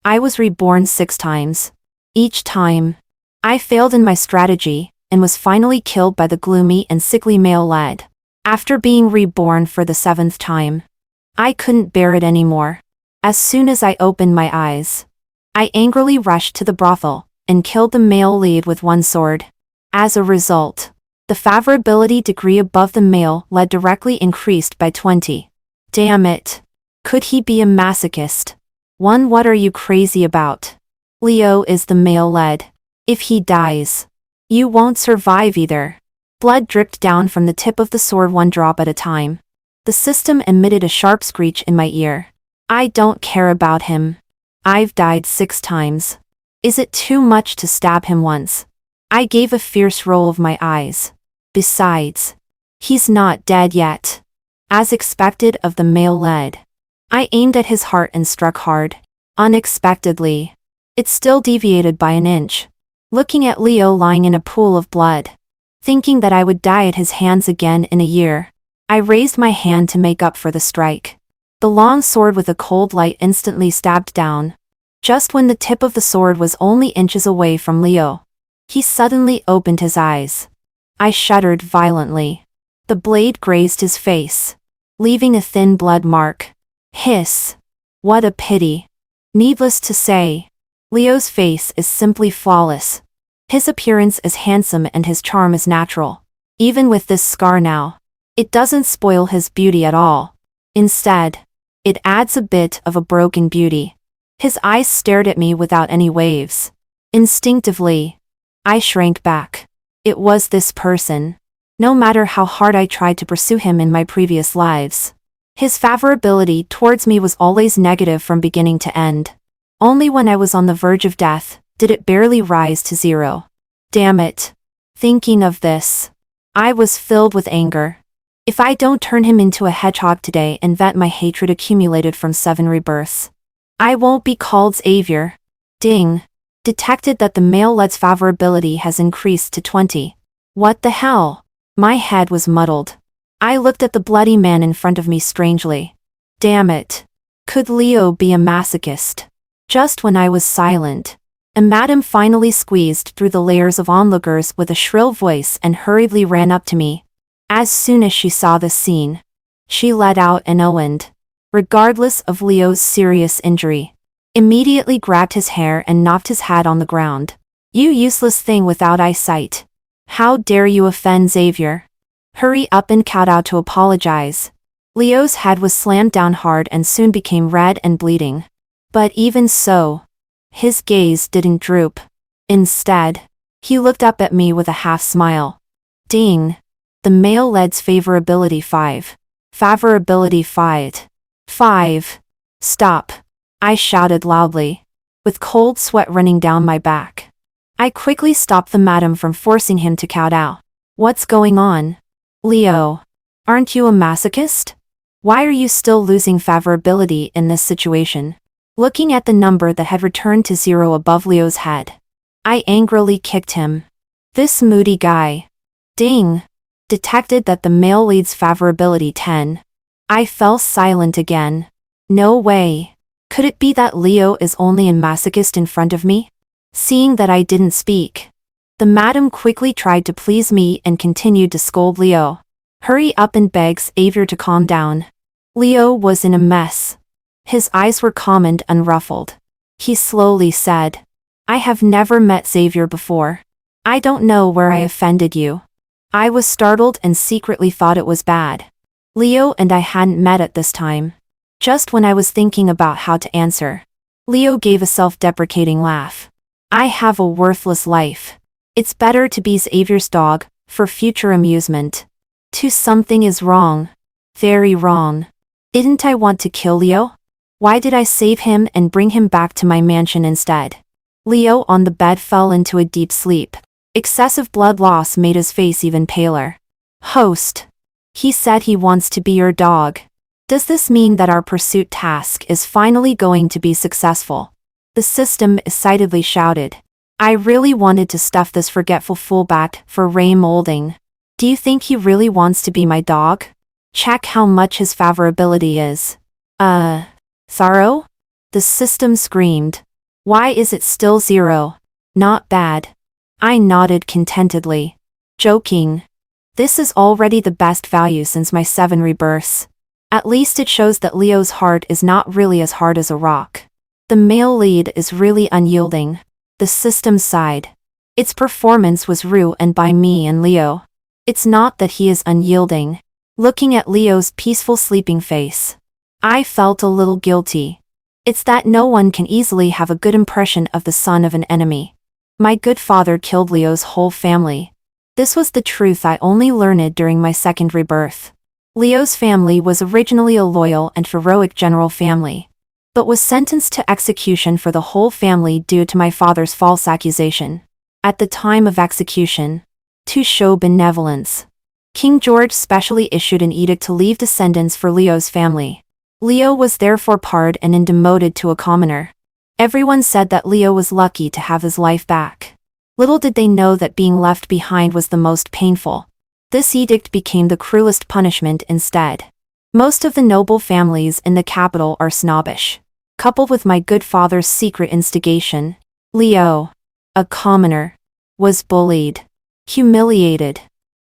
I was reborn 6 times. Each time, I failed in my strategy, and was finally killed by the gloomy and sickly male lead. After being reborn for the 7th time, I couldn't bear it anymore. As soon as I opened my eyes, I angrily rushed to the brothel, and killed the male lead with 1 sword. As a result, the favorability degree above the male lead directly increased by 20. Damn it. Could he be a masochist? What are you crazy about? Leo is the male lead. If he dies, you won't survive either. Blood dripped down from the tip of the sword 1 drop at a time. The system emitted a sharp screech in my ear. I don't care about him. I've died 6 times. Is it too much to stab him once? I gave a fierce roll of my eyes. Besides, he's not dead yet. As expected of the male lead, I aimed at his heart and struck hard. Unexpectedly, it still deviated by an inch. Looking at Leo lying in a pool of blood, thinking that I would die at his hands again in a year, I raised my hand to make up for the strike. The long sword with a cold light instantly stabbed down. Just when the tip of the sword was only inches away from Leo, he suddenly opened his eyes. I shuddered violently. The blade grazed his face, leaving a thin blood mark. Hiss. What a pity. Needless to say, Leo's face is simply flawless. His appearance is handsome and his charm is natural. Even with this scar now, it doesn't spoil his beauty at all. Instead, it adds a bit of a broken beauty. His eyes stared at me without any waves. Instinctively, I shrank back. It was this person. No matter how hard I tried to pursue him in my previous lives, his favorability towards me was always negative from beginning to end. Only when I was on the verge of death did it barely rise to 0. Damn it. Thinking of this, I was filled with anger. If I don't turn him into a hedgehog today and vent my hatred accumulated from 7 rebirths, I won't be called savior. Ding. Detected that the male lead's favorability has increased to 20. What the hell? My head was muddled. I looked at the bloody man in front of me strangely. Damn it. Could Leo be a masochist? Just when I was silent, a madam finally squeezed through the layers of onlookers with a shrill voice and hurriedly ran up to me. As soon as she saw the scene, she let out an owind. Regardless of Leo's serious injury, immediately grabbed his hair and knocked his hat on the ground. You useless thing without eyesight. How dare you offend Xavier? Hurry up and kowtow to apologize. Leo's head was slammed down hard and soon became red and bleeding. But even so, his gaze didn't droop. Instead, he looked up at me with a half smile. Ding. The male lead's favorability 5. Favorability 5. Stop. I shouted loudly, with cold sweat running down my back. I quickly stopped the madam from forcing him to kowtow. What's going on? Leo, aren't you a masochist? Why are you still losing favorability in this situation? Looking at the number that had returned to 0 above Leo's head, I angrily kicked him. This moody guy. Ding. Detected that the male lead's favorability 10. I fell silent again. No way. Could it be that Leo is only a masochist in front of me? Seeing that I didn't speak, the madam quickly tried to please me and continued to scold Leo. Hurry up and begs Xavier to calm down. Leo was in a mess. His eyes were calm and unruffled. He slowly said, I have never met Xavier before. I don't know where I offended you. I was startled and secretly thought it was bad. Leo and I hadn't met at this time. Just when I was thinking about how to answer, Leo gave a self-deprecating laugh. I have a worthless life. It's better to be Xavier's dog, for future amusement. Something is wrong. Very wrong. Didn't I want to kill Leo? Why did I save him and bring him back to my mansion instead? Leo on the bed fell into a deep sleep. Excessive blood loss made his face even paler. Host. He said he wants to be your dog. Does this mean that our pursuit task is finally going to be successful? The system excitedly shouted. I really wanted to stuff this forgetful fool back for Ray molding. Do you think he really wants to be my dog? Check how much his favorability is. Thorough? The system screamed. Why is it still 0? Not bad. I nodded contentedly. Joking. This is already the best value since my 7 rebirths. At least it shows that Leo's heart is not really as hard as a rock. The male lead is really unyielding. The system sighed. Its performance was ruined by me and Leo. It's not that he is unyielding. Looking at Leo's peaceful sleeping face, I felt a little guilty. It's that no one can easily have a good impression of the son of an enemy. My good father killed Leo's whole family. This was the truth I only learned during my 2nd rebirth. Leo's family was originally a loyal and heroic general family, but was sentenced to execution for the whole family due to my father's false accusation. At the time of execution, to show benevolence, King George specially issued an edict to leave descendants for Leo's family. Leo was therefore pardoned and demoted to a commoner. Everyone said that Leo was lucky to have his life back. Little did they know that being left behind was the most painful. This edict became the cruelest punishment instead. Most of the noble families in the capital are snobbish. Coupled with my good father's secret instigation, Leo, a commoner, was bullied, humiliated,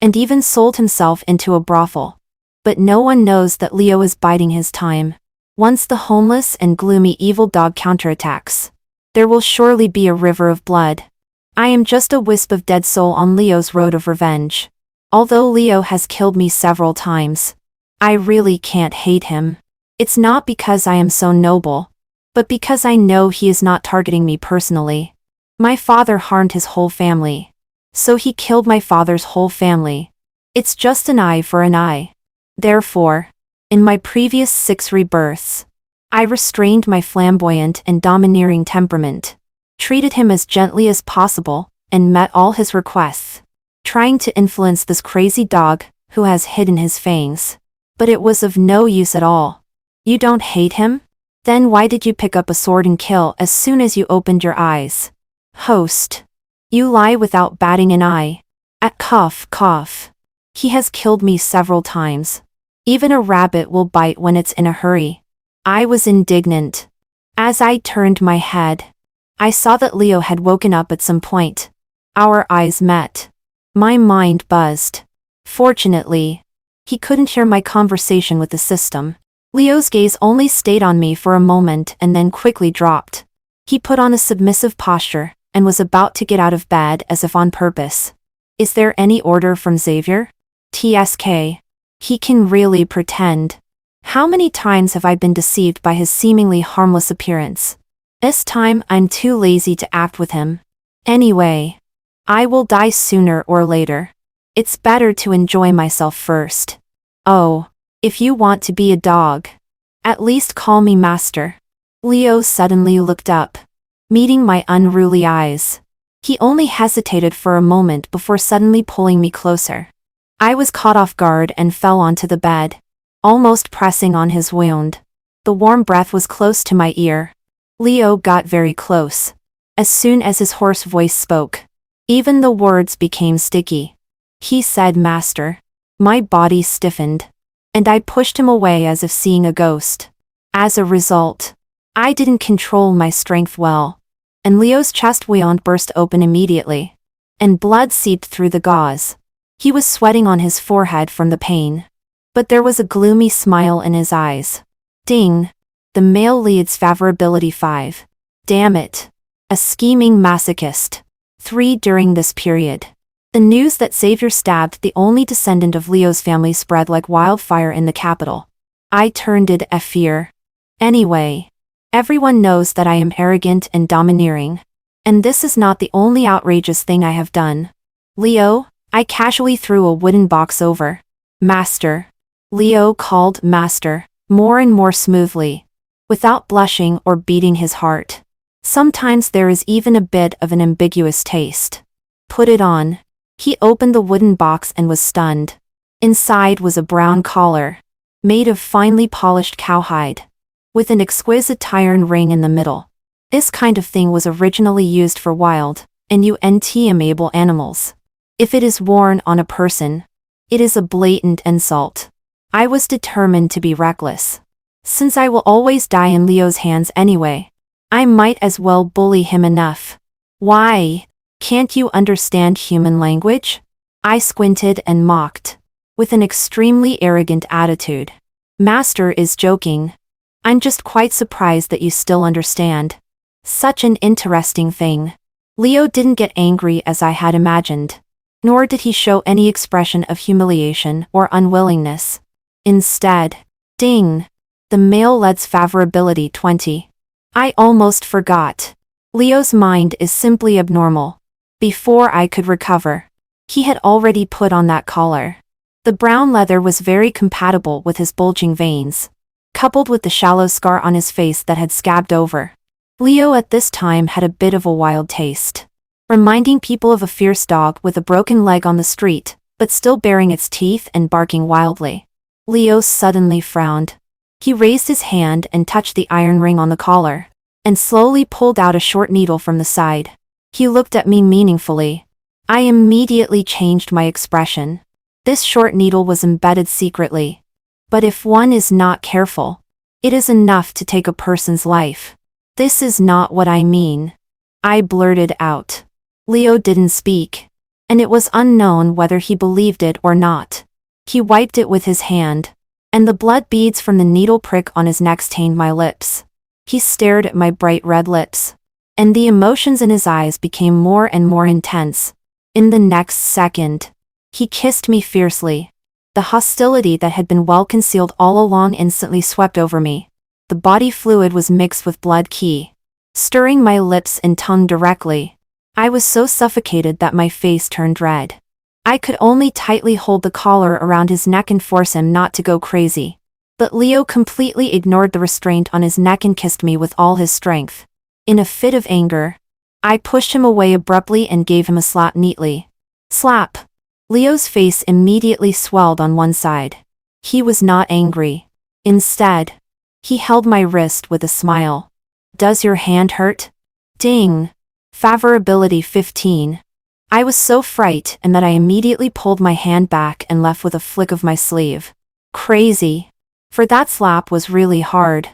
and even sold himself into a brothel. But no one knows that Leo is biding his time. Once the homeless and gloomy evil dog counterattacks, there will surely be a river of blood. I am just a wisp of dead soul on Leo's road of revenge. Although Leo has killed me several times, I really can't hate him. It's not because I am so noble, but because I know he is not targeting me personally. My father harmed his whole family, so he killed my father's whole family. It's just an eye for an eye. Therefore, in my previous 6 rebirths, I restrained my flamboyant and domineering temperament, treated him as gently as possible, and met all his requests, trying to influence this crazy dog who has hidden his fangs. But it was of no use at all. You don't hate him? Then why did you pick up a sword and kill as soon as you opened your eyes? Host. You lie without batting an eye. At cough, cough. He has killed me several times. Even a rabbit will bite when it's in a hurry. I was indignant. As I turned my head, I saw that Leo had woken up at some point. Our eyes met. My mind buzzed. Fortunately, he couldn't hear my conversation with the system. Leo's gaze only stayed on me for a moment and then quickly dropped. He put on a submissive posture and was about to get out of bed as if on purpose. Is there any order from Xavier? TSK. He can really pretend. How many times have I been deceived by his seemingly harmless appearance? This time I'm too lazy to act with him. Anyway, I will die sooner or later. It's better to enjoy myself first. Oh, if you want to be a dog, at least call me master. Leo suddenly looked up, meeting my unruly eyes. He only hesitated for a moment before suddenly pulling me closer. I was caught off guard and fell onto the bed, almost pressing on his wound. The warm breath was close to my ear. Leo got very close. As soon as his hoarse voice spoke, even the words became sticky. He said, "Master." My body stiffened, and I pushed him away as if seeing a ghost. As a result, I didn't control my strength well, and Leo's chest wound burst open immediately, and blood seeped through the gauze. He was sweating on his forehead from the pain, but there was a gloomy smile in his eyes. Ding! The male lead's favorability 5. Damn it! A scheming masochist. 3. During this period, the news that Xavier stabbed the only descendant of Leo's family spread like wildfire in the capital. I turned it a fear. Anyway, everyone knows that I am arrogant and domineering, and this is not the only outrageous thing I have done. Leo, I casually threw a wooden box over. Master. Leo called Master, more and more smoothly, without blushing or beating his heart. Sometimes there is even a bit of an ambiguous taste. Put it on. He opened the wooden box and was stunned. Inside was a brown collar, made of finely polished cowhide, with an exquisite iron ring in the middle. This kind of thing was originally used for wild and untamable animals. If it is worn on a person, it is a blatant insult. I was determined to be reckless. Since I will always die in Leo's hands anyway, I might as well bully him enough. Why? Can't you understand human language? I squinted and mocked, with an extremely arrogant attitude. Master is joking. I'm just quite surprised that you still understand. Such an interesting thing. Leo didn't get angry as I had imagined, nor did he show any expression of humiliation or unwillingness. Instead, ding! The male leads favorability 20. I almost forgot. Leo's mind is simply abnormal. Before I could recover, he had already put on that collar. The brown leather was very compatible with his bulging veins, coupled with the shallow scar on his face that had scabbed over. Leo at this time had a bit of a wild taste, reminding people of a fierce dog with a broken leg on the street, but still baring its teeth and barking wildly. Leo suddenly frowned. He raised his hand and touched the iron ring on the collar, and slowly pulled out a short needle from the side. He looked at me meaningfully. I immediately changed my expression. This short needle was embedded secretly. But if one is not careful, it is enough to take a person's life. This is not what I mean. I blurted out. Leo didn't speak, and it was unknown whether he believed it or not. He wiped it with his hand, and the blood beads from the needle prick on his neck stained my lips. He stared at my bright red lips, and the emotions in his eyes became more and more intense. In the next second, he kissed me fiercely. The hostility that had been well concealed all along instantly swept over me. The body fluid was mixed with blood stirring my lips and tongue directly. I was so suffocated that my face turned red. I could only tightly hold the collar around his neck and force him not to go crazy. But Leo completely ignored the restraint on his neck and kissed me with all his strength. In a fit of anger, I pushed him away abruptly and gave him a slap neatly. Slap! Leo's face immediately swelled on one side. He was not angry. Instead, he held my wrist with a smile. Does your hand hurt? Ding! Favorability 15. I was so frightened that I immediately pulled my hand back and left with a flick of my sleeve. Crazy. For that slap was really hard.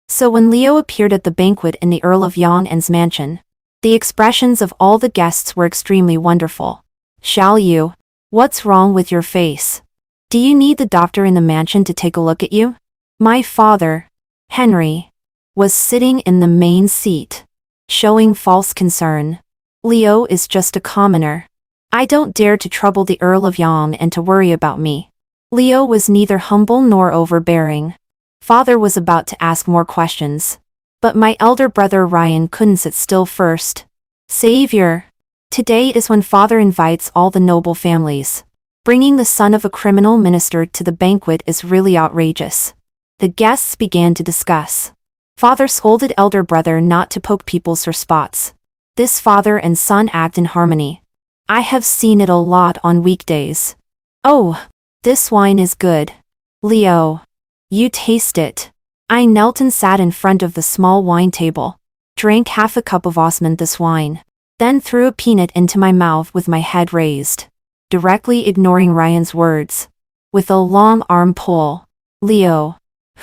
So when Leo appeared at the banquet in the Earl of Yandere's mansion, the expressions of all the guests were extremely wonderful. Shall you? What's wrong with your face? Do you need the doctor in the mansion to take a look at you? My father, Henry, was sitting in the main seat, showing false concern. Leo is just a commoner. I don't dare to trouble the Earl of Yandere and to worry about me. Leo was neither humble nor overbearing. Father was about to ask more questions, but my elder brother Ryan couldn't sit still first. Savior! Today is when father invites all the noble families. Bringing the son of a criminal minister to the banquet is really outrageous. The guests began to discuss. Father scolded elder brother not to poke people's sore spots. This father and son act in harmony. I have seen it a lot on weekdays. Oh, this wine is good. Leo, you taste it. I knelt and sat in front of the small wine table, drank half a cup of osmanthus wine, then threw a peanut into my mouth with my head raised, directly ignoring Ryan's words. With a long arm pull, Leo,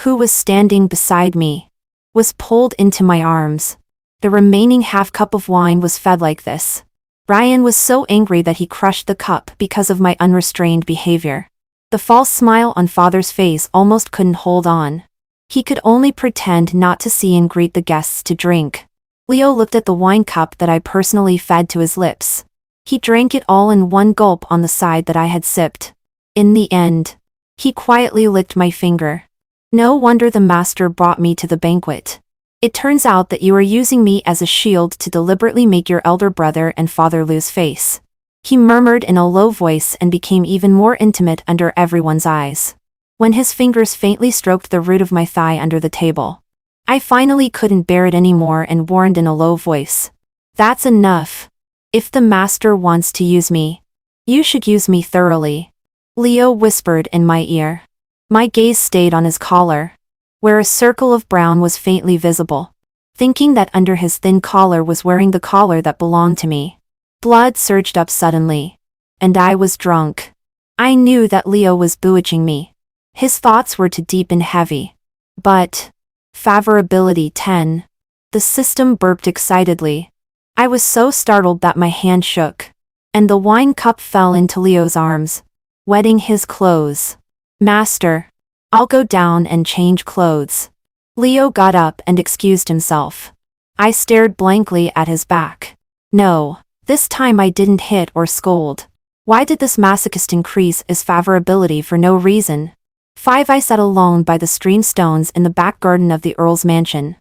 who was standing beside me, was pulled into my arms. The remaining half cup of wine was fed like this. Ryan was so angry that he crushed the cup because of my unrestrained behavior. The false smile on father's face almost couldn't hold on. He could only pretend not to see and greet the guests to drink. Leo looked at the wine cup that I personally fed to his lips. He drank it all in one gulp on the side that I had sipped. In the end, he quietly licked my finger. No wonder the master brought me to the banquet. It turns out that you are using me as a shield to deliberately make your elder brother and father lose face. He murmured in a low voice and became even more intimate under everyone's eyes, when his fingers faintly stroked the root of my thigh under the table. I finally couldn't bear it anymore and warned in a low voice. That's enough. If the master wants to use me, you should use me thoroughly. Leo whispered in my ear. My gaze stayed on his collar, where a circle of brown was faintly visible, thinking that under his thin collar was wearing the collar that belonged to me. Blood surged up suddenly, and I was drunk. I knew that Leo was bewitching me. His thoughts were too deep and heavy. But favorability 10. The system burped excitedly. I was so startled that my hand shook. And the wine cup fell into Leo's arms, wetting his clothes. Master, I'll go down and change clothes. Leo got up and excused himself. I stared blankly at his back. No, this time I didn't hit or scold. Why did this masochist increase his favorability for no reason? 5. I sat alone by the stream stones in the back garden of the Earl's mansion,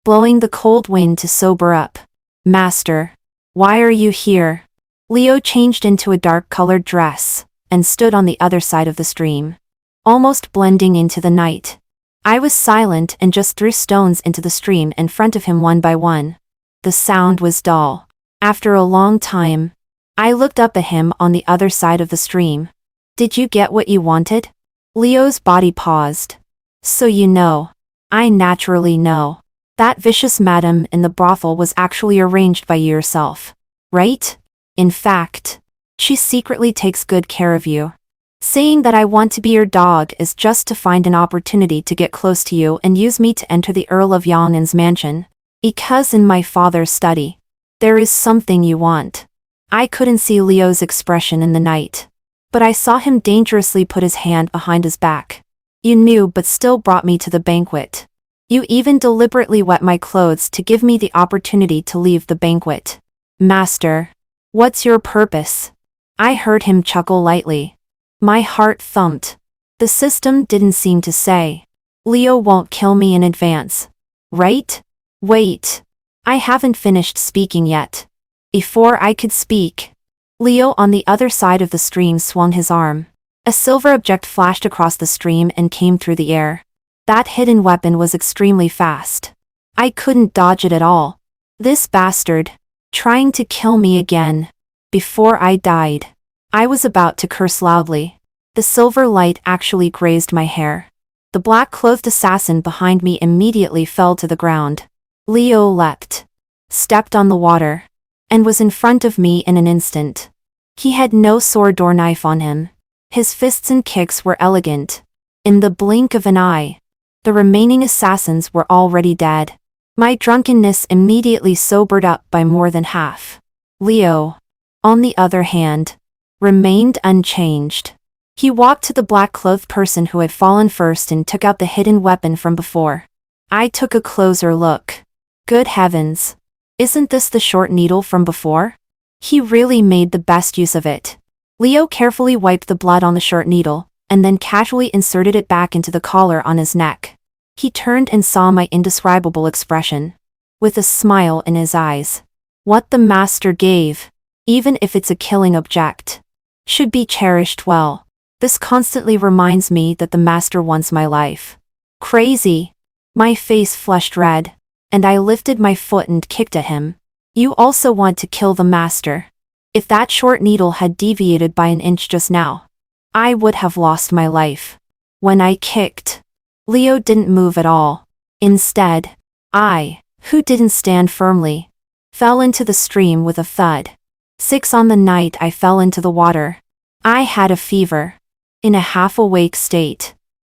blowing the cold wind to sober up. Master, why are you here? Leo changed into a dark-colored dress, and stood on the other side of the stream, almost blending into the night. I was silent and just threw stones into the stream in front of him one by one. The sound was dull. After a long time, I looked up at him on the other side of the stream. Did you get what you wanted? Leo's body paused. So you know. I naturally know. That vicious madam in the brothel was actually arranged by you yourself, right? In fact, she secretly takes good care of you. Saying that I want to be your dog is just to find an opportunity to get close to you and use me to enter the Earl of Yandere's mansion. Because in my father's study, there is something you want. I couldn't see Leo's expression in the night, but I saw him dangerously put his hand behind his back. You knew but still brought me to the banquet. You even deliberately wet my clothes to give me the opportunity to leave the banquet. Master, what's your purpose? I heard him chuckle lightly. My heart thumped. The system didn't seem to say. Leo won't kill me in advance. Right? Wait. I haven't finished speaking yet. Before I could speak, Leo on the other side of the stream swung his arm. A silver object flashed across the stream and came through the air. That hidden weapon was extremely fast. I couldn't dodge it at all. This bastard, trying to kill me again. Before I died. I was about to curse loudly. The silver light actually grazed my hair. The black-clothed assassin behind me immediately fell to the ground. Leo leapt, stepped on the water, and was in front of me in an instant. He had no sword or knife on him. His fists and kicks were elegant. In the blink of an eye, the remaining assassins were already dead. My drunkenness immediately sobered up by more than half. Leo, on the other hand, remained unchanged. He walked to the black-clothed person who had fallen first and took out the hidden weapon from before. I took a closer look. Good heavens! Isn't this the short needle from before? He really made the best use of it. Leo carefully wiped the blood on the short needle, and then casually inserted it back into the collar on his neck. He turned and saw my indescribable expression, with a smile in his eyes. What the master gave, even if it's a killing object, should be cherished well. This constantly reminds me that the master wants my life. Crazy. My face flushed red, and I lifted my foot and kicked at him. You also want to kill the master. If that short needle had deviated by an inch just now, I would have lost my life. When I kicked, Leo didn't move at all. Instead, I, who didn't stand firmly, fell into the stream with a thud. 6. On the night I fell into the water, I had a fever. In a half-awake state,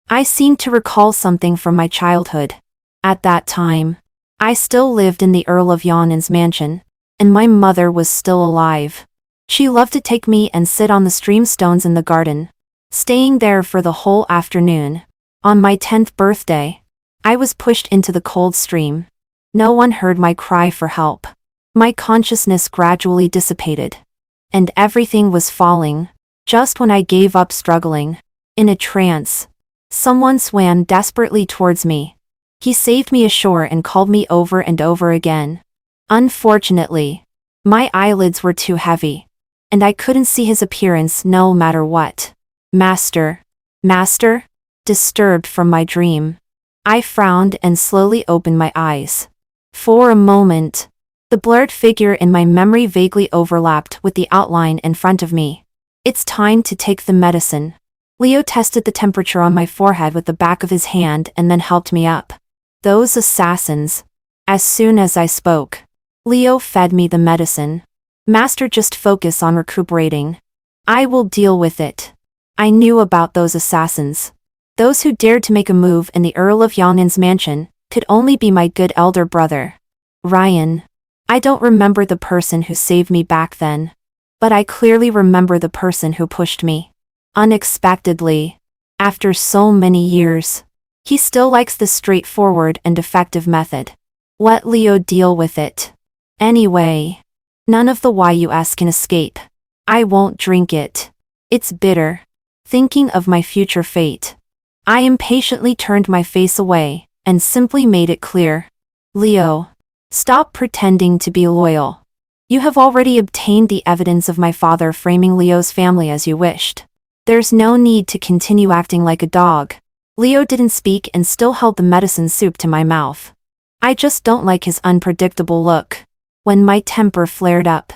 I seemed to recall something from my childhood. At that time, I still lived in the Earl of Yandere's mansion, and my mother was still alive. She loved to take me and sit on the stream stones in the garden, staying there for the whole afternoon. On my 10th birthday, I was pushed into the cold stream. No one heard my cry for help. My consciousness gradually dissipated, and everything was falling. Just when I gave up struggling, in a trance, someone swam desperately towards me. He saved me ashore and called me over and over again. Unfortunately, my eyelids were too heavy, and I couldn't see his appearance no matter what. Master? Master? Disturbed from my dream, I frowned and slowly opened my eyes. For a moment, the blurred figure in my memory vaguely overlapped with the outline in front of me. It's time to take the medicine. Leo tested the temperature on my forehead with the back of his hand and then helped me up. Those assassins. As soon as I spoke, Leo fed me the medicine. Master, just focus on recuperating. I will deal with it. I knew about those assassins. Those who dared to make a move in the Earl of Yandere's mansion could only be my good elder brother. Ryan. I don't remember the person who saved me back then. But I clearly remember the person who pushed me. Unexpectedly. After so many years. He still likes the straightforward and effective method. Let Leo deal with it. Anyway. None of the YUS can escape. I won't drink it. It's bitter. Thinking of my future fate. I impatiently turned my face away, and simply made it clear. Leo. Stop pretending to be loyal. You have already obtained the evidence of my father framing Leo's family as you wished. There's no need to continue acting like a dog. Leo didn't speak and still held the medicine soup to my mouth. I just don't like his unpredictable look. When my temper flared up,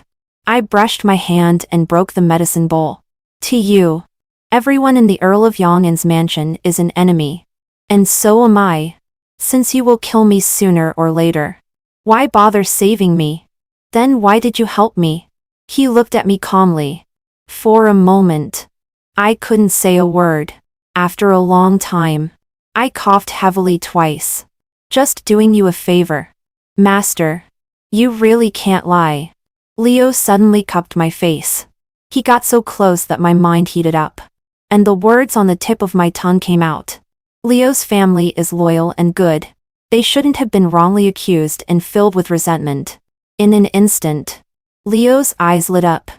I brushed my hand and broke the medicine bowl. To you. Everyone in the Earl of Yong'an's mansion is an enemy. And so am I. Since you will kill me sooner or later. Why bother saving me? Then why did you help me? He looked at me calmly. For a moment. I couldn't say a word. After a long time. I coughed heavily twice. Just doing you a favor. Master. You really can't lie. Leo suddenly cupped my face. He got so close that my mind heated up. And the words on the tip of my tongue came out. Leo's family is loyal and good. They shouldn't have been wrongly accused and filled with resentment. In an instant, Leo's eyes lit up.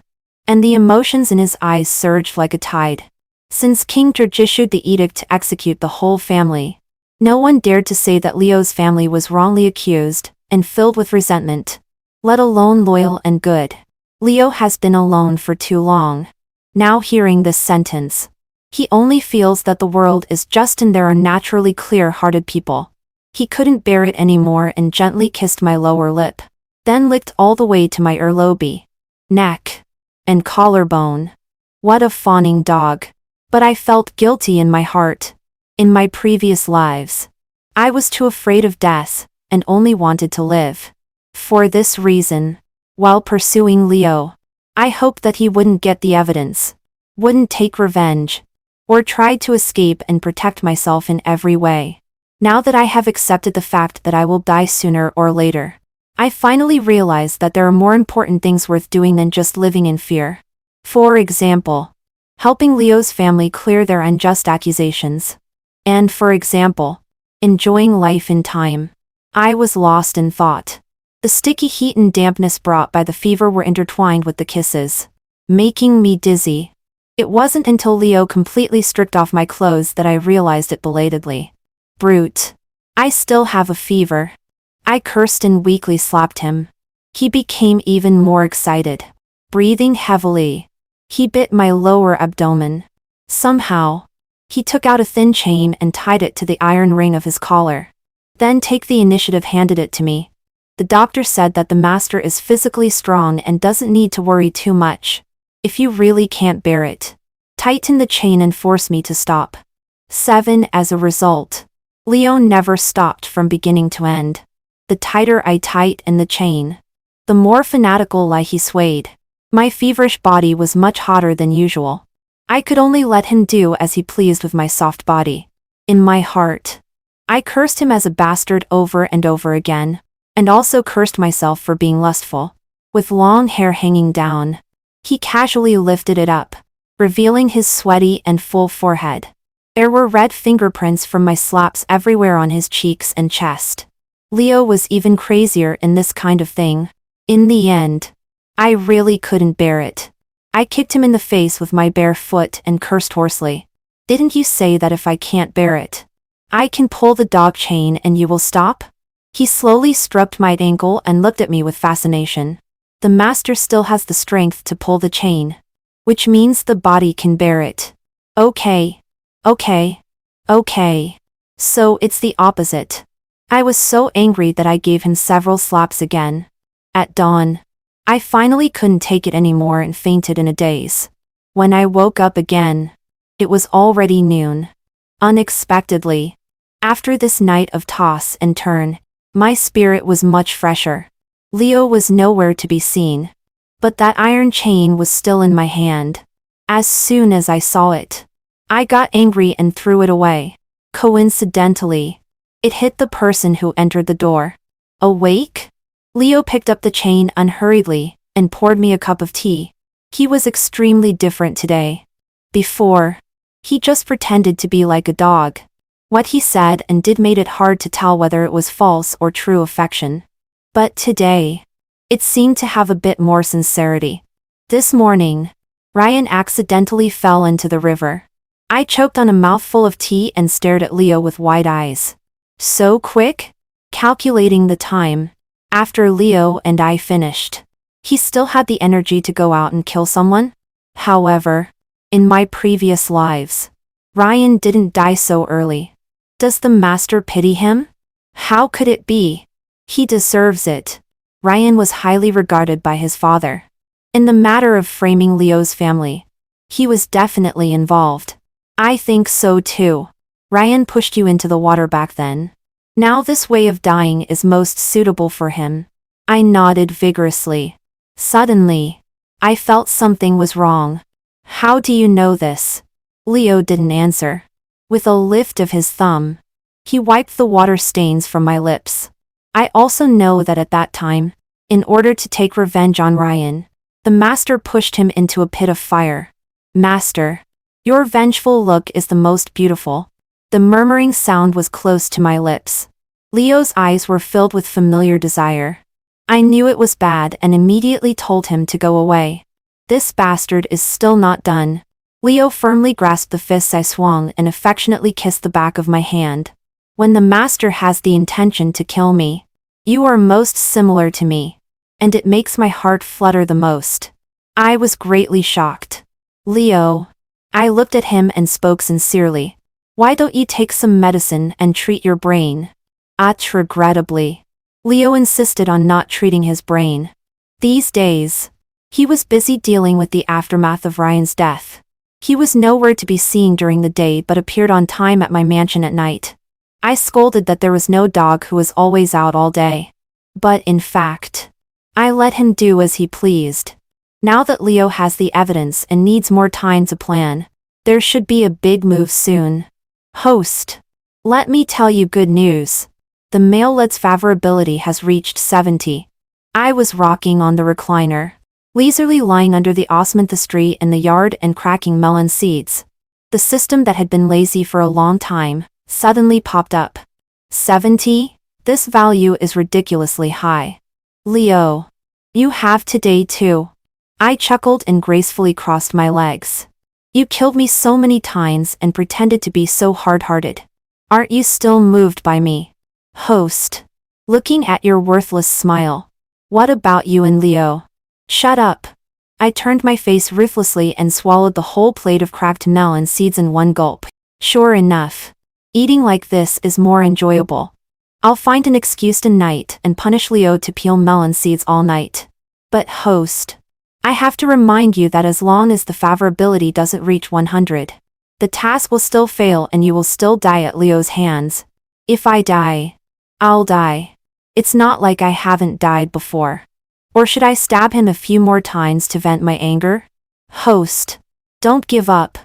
And the emotions in his eyes surged like a tide. Since King George issued the edict to execute the whole family, no one dared to say that Leo's family was wrongly accused and filled with resentment. Let alone loyal and good. Leo has been alone for too long. Now hearing this sentence, he only feels that the world is just and there are naturally clear-hearted people. He couldn't bear it anymore and gently kissed my lower lip, then licked all the way to my earlobe, neck, and collarbone. What a fawning dog. But I felt guilty in my heart. In my previous lives, I was too afraid of death and only wanted to live. For this reason, while pursuing Leo, I hoped that he wouldn't get the evidence, wouldn't take revenge, or tried to escape and protect myself in every way. Now that I have accepted the fact that I will die sooner or later, I finally realize that there are more important things worth doing than just living in fear. For example, helping Leo's family clear their unjust accusations. And for example, enjoying life in time. I was lost in thought. The sticky heat and dampness brought by the fever were intertwined with the kisses, making me dizzy. It wasn't until Leo completely stripped off my clothes that I realized it belatedly. Brute. I still have a fever. I cursed and weakly slapped him. He became even more excited. Breathing heavily, he bit my lower abdomen. Somehow, he took out a thin chain and tied it to the iron ring of his collar. Then take the initiative handed it to me. The doctor said that the master is physically strong and doesn't need to worry too much. If you really can't bear it, tighten the chain and force me to stop. 7. As a result, Leo never stopped from beginning to end. The tighter I tightened the chain, the more fanatical he swayed. My feverish body was much hotter than usual. I could only let him do as he pleased with my soft body. In my heart, I cursed him as a bastard over and over again, and also cursed myself for being lustful. With long hair hanging down, he casually lifted it up, revealing his sweaty and full forehead. There were red fingerprints from my slaps everywhere on his cheeks and chest. Leo was even crazier in this kind of thing. In the end, I really couldn't bear it. I kicked him in the face with my bare foot and cursed hoarsely. Didn't you say that if I can't bear it, I can pull the dog chain and you will stop? He slowly stroked my ankle and looked at me with fascination. The master still has the strength to pull the chain, which means the body can bear it. Okay. So it's the opposite. I was so angry that I gave him several slaps again. At dawn, I finally couldn't take it anymore and fainted in a daze. When I woke up again, it was already noon. Unexpectedly, after this night of toss and turn, my spirit was much fresher. Leo was nowhere to be seen, but that iron chain was still in my hand. As soon as I saw it, I got angry and threw it away. Coincidentally, it hit the person who entered the door. Awake? Leo picked up the chain unhurriedly and poured me a cup of tea. He was extremely different today. Before, he just pretended to be like a dog. What he said and did made it hard to tell whether it was false or true affection. But today, it seemed to have a bit more sincerity. This morning, Ryan accidentally fell into the river. I choked on a mouthful of tea and stared at Leo with wide eyes. So quick? Calculating the time, after Leo and I finished, he still had the energy to go out and kill someone? However, in my previous lives, Ryan didn't die so early. Does the master pity him? How could it be? He deserves it. Ryan was highly regarded by his father. In the matter of framing Leo's family, he was definitely involved. I think so too. Ryan pushed you into the water back then. Now this way of dying is most suitable for him. I nodded vigorously. Suddenly, I felt something was wrong. How do you know this? Leo didn't answer. With a lift of his thumb, he wiped the water stains from my lips. I also know that at that time, in order to take revenge on Ryan, the master pushed him into a pit of fire. Master, your vengeful look is the most beautiful. The murmuring sound was close to my lips. Leo's eyes were filled with familiar desire. I knew it was bad and immediately told him to go away. This bastard is still not done. Leo firmly grasped the fists I swung and affectionately kissed the back of my hand. When the master has the intention to kill me, you are most similar to me, and it makes my heart flutter the most. I was greatly shocked. Leo. I looked at him and spoke sincerely. Why don't you take some medicine and treat your brain? Regrettably, Leo insisted on not treating his brain. These days, he was busy dealing with the aftermath of Ryan's death. He was nowhere to be seen during the day but appeared on time at my mansion at night. I scolded that there was no dog who was always out all day. But in fact, I let him do as he pleased. Now that Leo has the evidence and needs more time to plan, there should be a big move soon. Host. Let me tell you good news. The male lead's favorability has reached 70. I was rocking on the recliner, leisurely lying under the osmanthus tree in the yard and cracking melon seeds. The system that had been lazy for a long time suddenly popped up. 70? This value is ridiculously high. Leo. You have today too. I chuckled and gracefully crossed my legs. You killed me so many times and pretended to be so hard-hearted. Aren't you still moved by me? Host. Looking at your worthless smile. What about you and Leo? Shut up. I turned my face ruthlessly and swallowed the whole plate of cracked melon seeds in one gulp. Sure enough, eating like this is more enjoyable. I'll find an excuse tonight and punish Leo to peel melon seeds all night. But host, I have to remind you that as long as the favorability doesn't reach 100, the task will still fail and you will still die at Leo's hands. If I die, I'll die. It's not like I haven't died before. Or should I stab him a few more times to vent my anger? Host. Don't give up.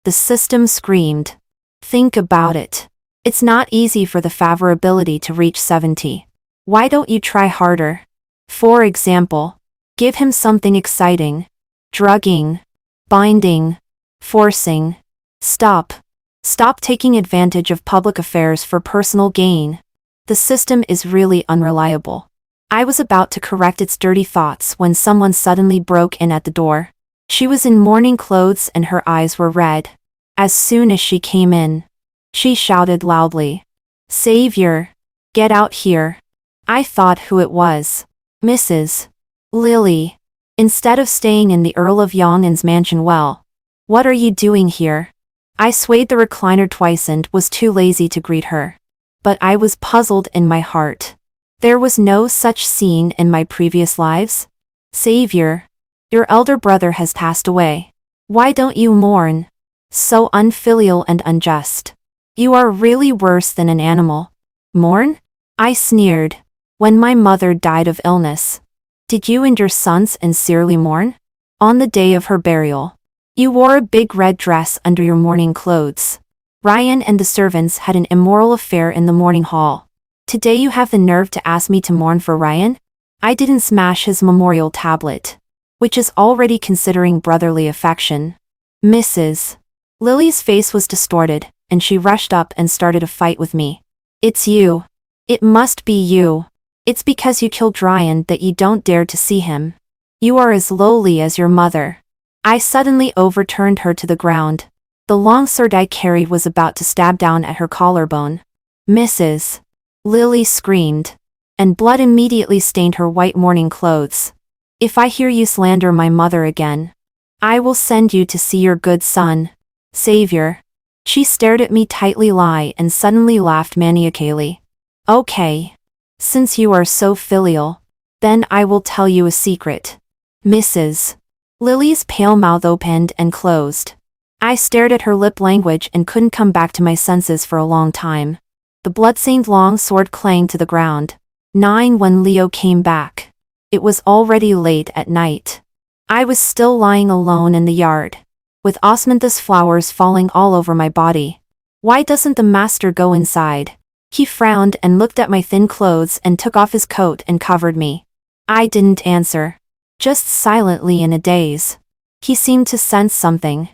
The system screamed. Think about it. It's not easy for the favorability to reach 70. Why don't you try harder? For example, give him something exciting. Drugging. Binding. Forcing. Stop. Stop taking advantage of public affairs for personal gain. The system is really unreliable. I was about to correct its dirty thoughts when someone suddenly broke in at the door. She was in morning clothes and her eyes were red. As soon as she came in, she shouted loudly, "Savior! Get out here!" I thought who it was. Mrs. Lily. Instead of staying in the Earl of Yongen's mansion. Well, what are you doing here? I swayed the recliner twice and was too lazy to greet her. But I was puzzled in my heart. There was no such scene in my previous lives. Savior, your elder brother has passed away. Why don't you mourn? So unfilial and unjust. You are really worse than an animal. Mourn? I sneered. When my mother died of illness, did you and your sons sincerely mourn? On the day of her burial, you wore a big red dress under your mourning clothes. Ryan and the servants had an immoral affair in the mourning hall. Today you have the nerve to ask me to mourn for Ryan? I didn't smash his memorial tablet, which is already considering brotherly affection. Mrs. Lily's face was distorted, and she rushed up and started a fight with me. It's you. It must be you. It's because you killed Ryan that you don't dare to see him. You are as lowly as your mother. I suddenly overturned her to the ground. The long sword I carried was about to stab down at her collarbone. Mrs. Lily screamed, and blood immediately stained her white mourning clothes. If I hear you slander my mother again, I will send you to see your good son, Savior. She stared at me tightly and suddenly laughed maniacally. Okay. Since you are so filial, then I will tell you a secret. Mrs. Lily's pale mouth opened and closed. I stared at her lip language and couldn't come back to my senses for a long time. The blood-stained long sword clanged to the ground. 9 When Leo came back, it was already late at night. I was still lying alone in the yard, with osmanthus flowers falling all over my body. Why doesn't the master go inside? He frowned and looked at my thin clothes and took off his coat and covered me. I didn't answer, just silently in a daze. He seemed to sense something.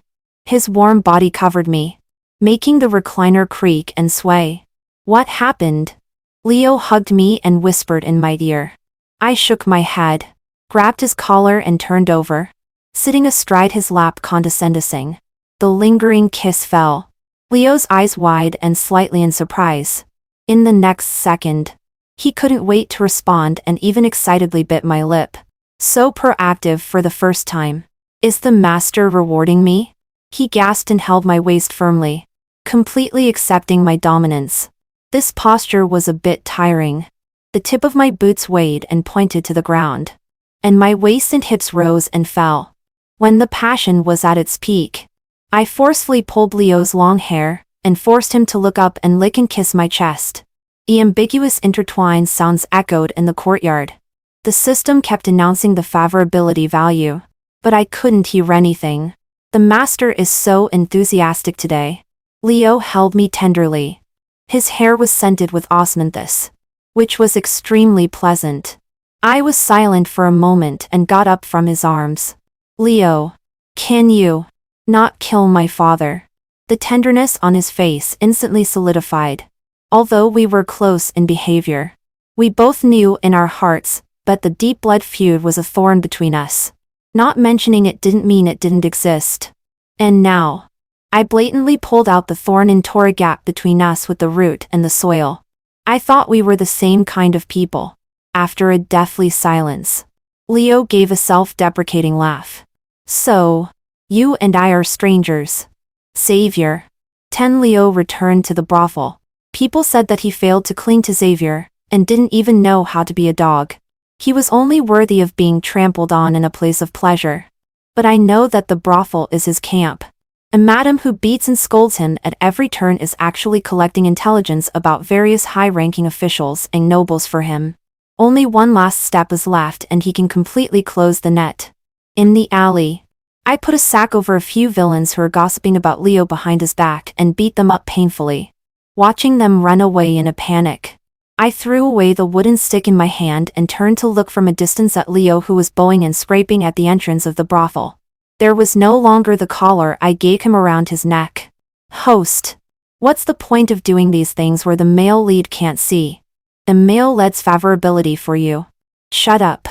His warm body covered me, making the recliner creak and sway. What happened? Leo hugged me and whispered in my ear. I shook my head, grabbed his collar and turned over, sitting astride his lap condescending. The lingering kiss fell. Leo's eyes wide and slightly in surprise. In the next second, he couldn't wait to respond and even excitedly bit my lip. So proactive for the first time. Is the master rewarding me? He gasped and held my waist firmly, completely accepting my dominance. This posture was a bit tiring. The tip of my boots weighed and pointed to the ground, and my waist and hips rose and fell. When the passion was at its peak, I forcefully pulled Leo's long hair and forced him to look up and lick and kiss my chest. The ambiguous intertwined sounds echoed in the courtyard. The system kept announcing the favorability value, but I couldn't hear anything. The master is so enthusiastic today. Leo held me tenderly. His hair was scented with osmanthus, which was extremely pleasant. I was silent for a moment and got up from his arms. Leo, can you not kill my father? The tenderness on his face instantly solidified. Although we were close in behavior, we both knew in our hearts that the deep blood feud was a thorn between us. Not mentioning it didn't mean it didn't exist. And now, I blatantly pulled out the thorn and tore a gap between us with the root and the soil. I thought we were the same kind of people. After a deathly silence, Leo gave a self-deprecating laugh. So, you and I are strangers. Savior. 10 Leo returned to the brothel. People said that he failed to cling to Xavier, and didn't even know how to be a dog. He was only worthy of being trampled on in a place of pleasure. But I know that the brothel is his camp. A madam who beats and scolds him at every turn is actually collecting intelligence about various high-ranking officials and nobles for him. Only one last step is left and he can completely close the net. In the alley, I put a sack over a few villains who are gossiping about Leo behind his back and beat them up painfully. Watching them run away in a panic, I threw away the wooden stick in my hand and turned to look from a distance at Leo, who was bowing and scraping at the entrance of the brothel. There was no longer the collar I gave him around his neck. Host. What's the point of doing these things where the male lead can't see? The male lead's favorability for you. Shut up.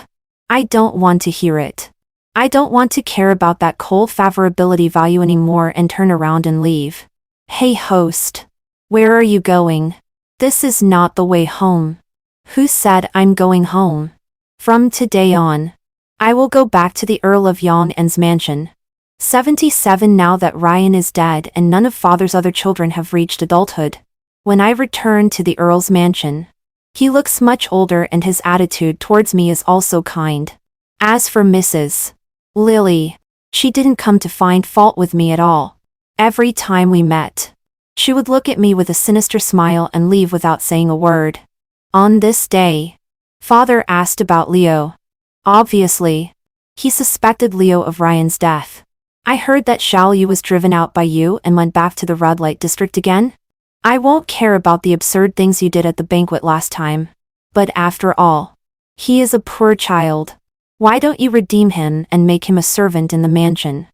I don't want to hear it. I don't want to care about that cold favorability value anymore and turn around and leave. Hey host. Where are you going? This is not the way home. Who said I'm going home? From today on, I will go back to the Earl of Yandere's mansion. 77 Now that Ryan is dead and none of father's other children have reached adulthood. When I return to the Earl's mansion, he looks much older and his attitude towards me is also kind. As for Mrs. Lily, she didn't come to find fault with me at all. Every time we met, she would look at me with a sinister smile and leave without saying a word. On this day, father asked about Leo. Obviously, he suspected Leo of Ryan's death. I heard that Xiaoyu was driven out by you and went back to the red light district again? I won't care about the absurd things you did at the banquet last time. But after all, He is a poor child. Why don't you redeem him and make him a servant in the mansion?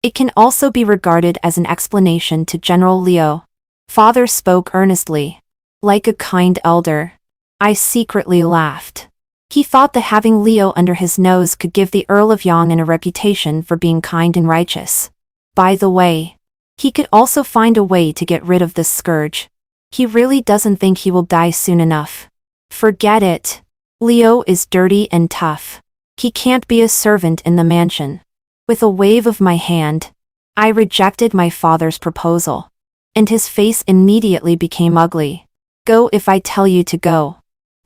It can also be regarded as an explanation to General Leo. Father spoke earnestly. Like a kind elder. I secretly laughed. He thought that having Leo under his nose could give the Earl of Yang'an a reputation for being kind and righteous. By the way, he could also find a way to get rid of this scourge. He really doesn't think he will die soon enough. Forget it. Leo is dirty and tough. He can't be a servant in the mansion. With a wave of my hand, I rejected my father's proposal. And his face immediately became ugly. Go if I tell you to go.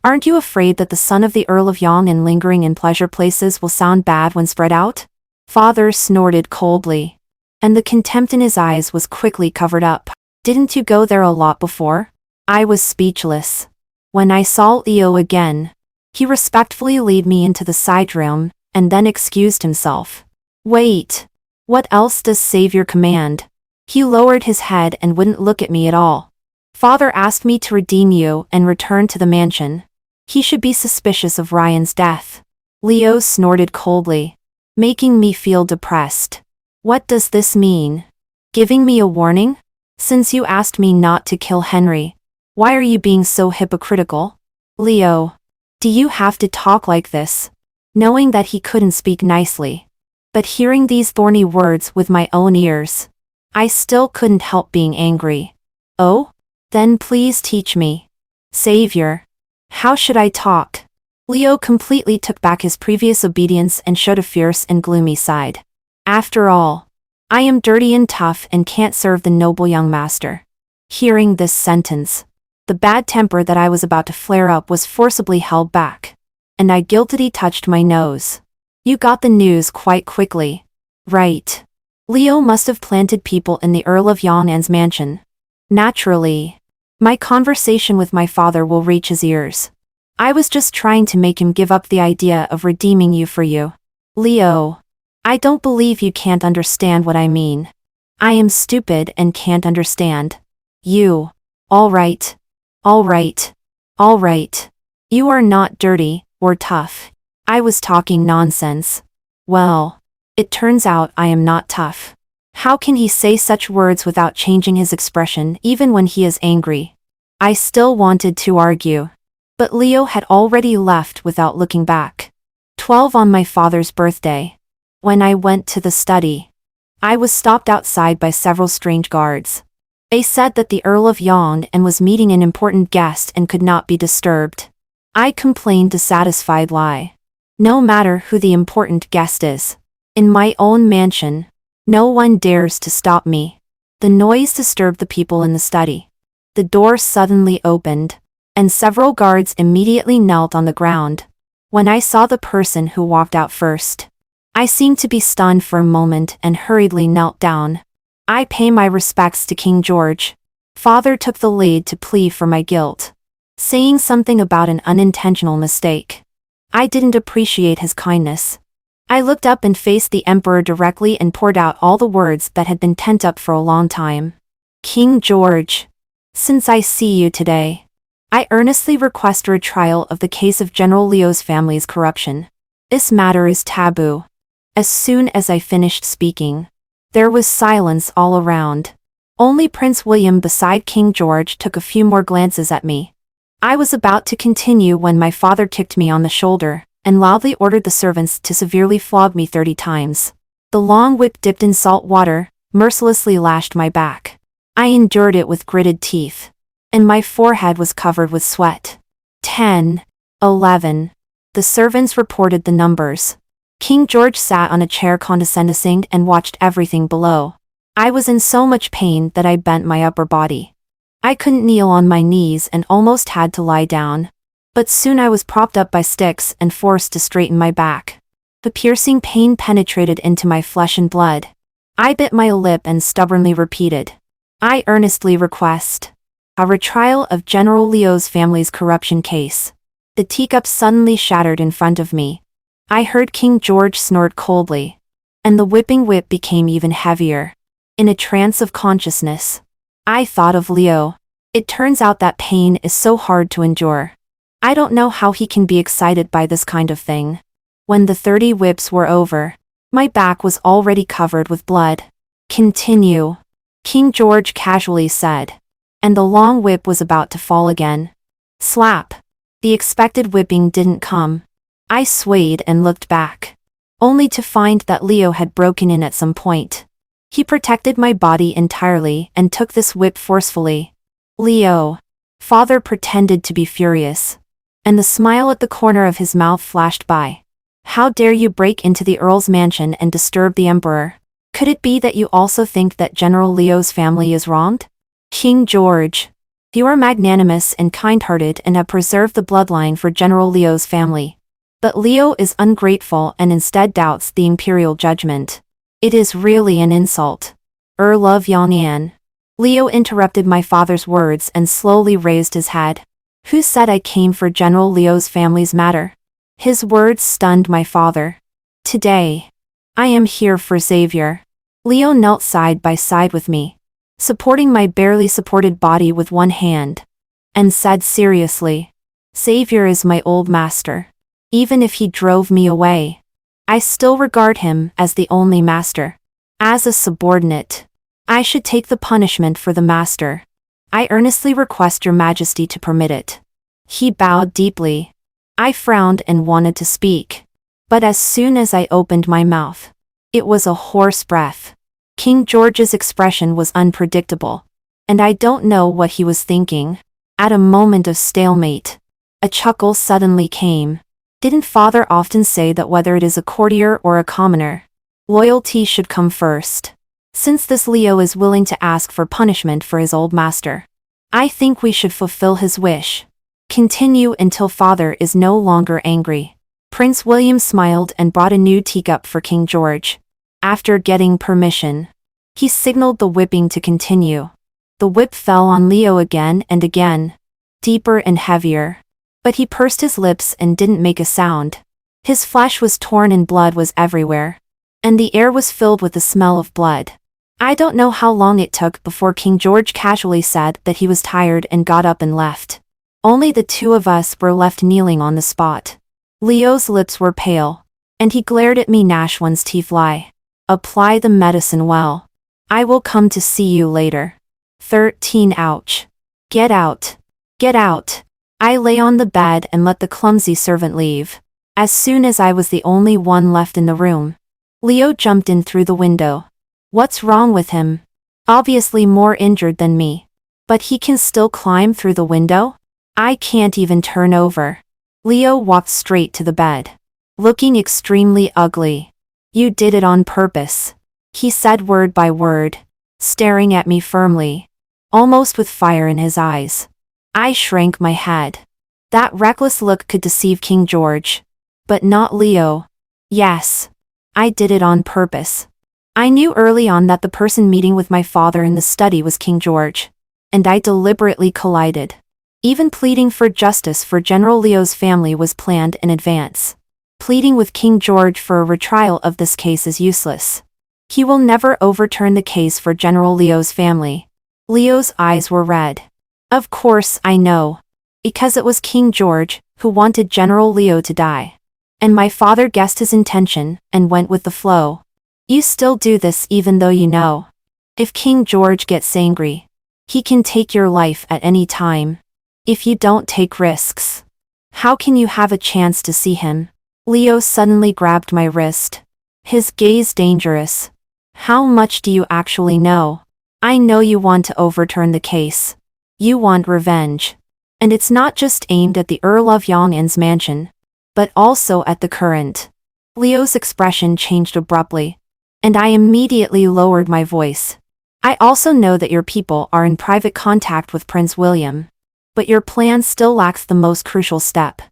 Aren't you afraid that the son of the Earl of Yang'an lingering in pleasure places will sound bad when spread out? Father snorted coldly. And the contempt in his eyes was quickly covered up. Didn't you go there a lot before? I was speechless. When I saw Leo again, he respectfully led me into the side room, and then excused himself. Wait. What else does Savior command? He lowered his head and wouldn't look at me at all. Father asked me to redeem you and return to the mansion. He should be suspicious of Ryan's death. Leo snorted coldly, making me feel depressed. What does this mean? Giving me a warning? Since you asked me not to kill Henry, why are you being so hypocritical? Leo, do you have to talk like this? Knowing that he couldn't speak nicely. But hearing these thorny words with my own ears, I still couldn't help being angry. Oh? Then please teach me. Savior. How should I talk? Leo completely took back his previous obedience and showed a fierce and gloomy side. After all, I am dirty and tough and can't serve the noble young master. Hearing this sentence, the bad temper that I was about to flare up was forcibly held back. And I guiltily touched my nose. You got the news quite quickly. Right. Leo must have planted people in the Earl of Yang'an's mansion. Naturally. My conversation with my father will reach his ears. I was just trying to make him give up the idea of redeeming you for you. Leo. I don't believe you can't understand what I mean. I am stupid and can't understand. You. All right. All right. All right. You are not dirty or tough. I was talking nonsense. Well, it turns out I am not tough. How can he say such words without changing his expression even when he is angry? I still wanted to argue. But Leo had already left without looking back. 12 on my father's birthday. When I went to the study, I was stopped outside by several strange guards. They said that the Earl of Yang'an was meeting an important guest and could not be disturbed. I complained a satisfied lie. No matter who the important guest is. In my own mansion, no one dares to stop me. The noise disturbed the people in the study. The door suddenly opened, and several guards immediately knelt on the ground. When I saw the person who walked out first, I seemed to be stunned for a moment and hurriedly knelt down. I pay my respects to King George. Father took the lead to plead for my guilt, saying something about an unintentional mistake. I didn't appreciate his kindness. I looked up and faced the emperor directly and poured out all the words that had been pent up for a long time. King George, since I see you today, I earnestly request a retrial of the case of General Leo's family's corruption. This matter is taboo. As soon as I finished speaking, there was silence all around. Only Prince William beside King George took a few more glances at me. I was about to continue when my father kicked me on the shoulder and loudly ordered the servants to severely flog me 30 times. The long whip dipped in salt water mercilessly lashed my back. I endured it with gritted teeth, and my forehead was covered with sweat. 10, 11. The servants reported the numbers. King George sat on a chair condescending and watched everything below. I was in so much pain that I bent my upper body. I couldn't kneel on my knees and almost had to lie down. But soon I was propped up by sticks and forced to straighten my back. The piercing pain penetrated into my flesh and blood. I bit my lip and stubbornly repeated, I earnestly request a retrial of General Leo's family's corruption case. The teacup suddenly shattered in front of me. I heard King George snort coldly, and the whipping whip became even heavier. In a trance of consciousness, I thought of Leo. It turns out that pain is so hard to endure. I don't know how he can be excited by this kind of thing. When the 30 whips were over, my back was already covered with blood. Continue, King George casually said. And the long whip was about to fall again. Slap. The expected whipping didn't come. I swayed and looked back, only to find that Leo had broken in at some point. He protected my body entirely and took this whip forcefully. Leo. Father pretended to be furious, and the smile at the corner of his mouth flashed by. How dare you break into the Earl's mansion and disturb the Emperor? Could it be that you also think that General Leo's family is wronged? King George. You are magnanimous and kind-hearted and have preserved the bloodline for General Leo's family. But Leo is ungrateful and instead doubts the imperial judgment. It is really an insult. Earl of Yang'an. Leo interrupted my father's words and slowly raised his head. Who said I came for General Leo's family's matter? His words stunned my father. Today, I am here for Xavier. Leo knelt side by side with me, supporting my barely supported body with one hand, and said seriously, Xavier is my old master. Even if he drove me away, I still regard him as the only master. As a subordinate, I should take the punishment for the master. I earnestly request your majesty to permit it. He bowed deeply. I frowned and wanted to speak, but as soon as I opened my mouth, it was a hoarse breath. King George's expression was unpredictable, and I don't know what he was thinking. At a moment of stalemate, a chuckle suddenly came. Didn't father often say that whether it is a courtier or a commoner, loyalty should come first? Since this Leo is willing to ask for punishment for his old master, I think we should fulfill his wish. Continue until father is no longer angry. Prince William smiled and brought a new teacup for King George. After getting permission, he signaled the whipping to continue. The whip fell on Leo again and again, deeper and heavier. But he pursed his lips and didn't make a sound. His flesh was torn and blood was everywhere, and the air was filled with the smell of blood. I don't know how long it took before King George casually said that he was tired and got up and left. Only the two of us were left kneeling on the spot. Leo's lips were pale, and he glared at me. Gnash one's teeth. Lie. Apply the medicine well. I will come to see you later. 13. Ouch. Get out. Get out. I lay on the bed and let the clumsy servant leave. As soon as I was the only one left in the room, Leo jumped in through the window. What's wrong with him? Obviously more injured than me. But he can still climb through the window? I can't even turn over. Leo walked straight to the bed, looking extremely ugly. You did it on purpose, he said word by word, staring at me firmly, almost with fire in his eyes. I shrank my head. That reckless look could deceive King George, but not Leo. Yes, I did it on purpose. I knew early on that the person meeting with my father in the study was King George, and I deliberately collided. Even pleading for justice for General Leo's family was planned in advance. Pleading with King George for a retrial of this case is useless. He will never overturn the case for General Leo's family. Leo's eyes were red. Of course I know. Because it was King George who wanted General Leo to die. And my father guessed his intention and went with the flow. You still do this even though you know. If King George gets angry, he can take your life at any time. If you don't take risks, how can you have a chance to see him? Leo suddenly grabbed my wrist. His gaze dangerous. How much do you actually know? I know you want to overturn the case. You want revenge. And it's not just aimed at the Earl of Yang'an's mansion, but also at the current. Leo's expression changed abruptly, and I immediately lowered my voice. I also know that your people are in private contact with Prince William, but your plan still lacks the most crucial step.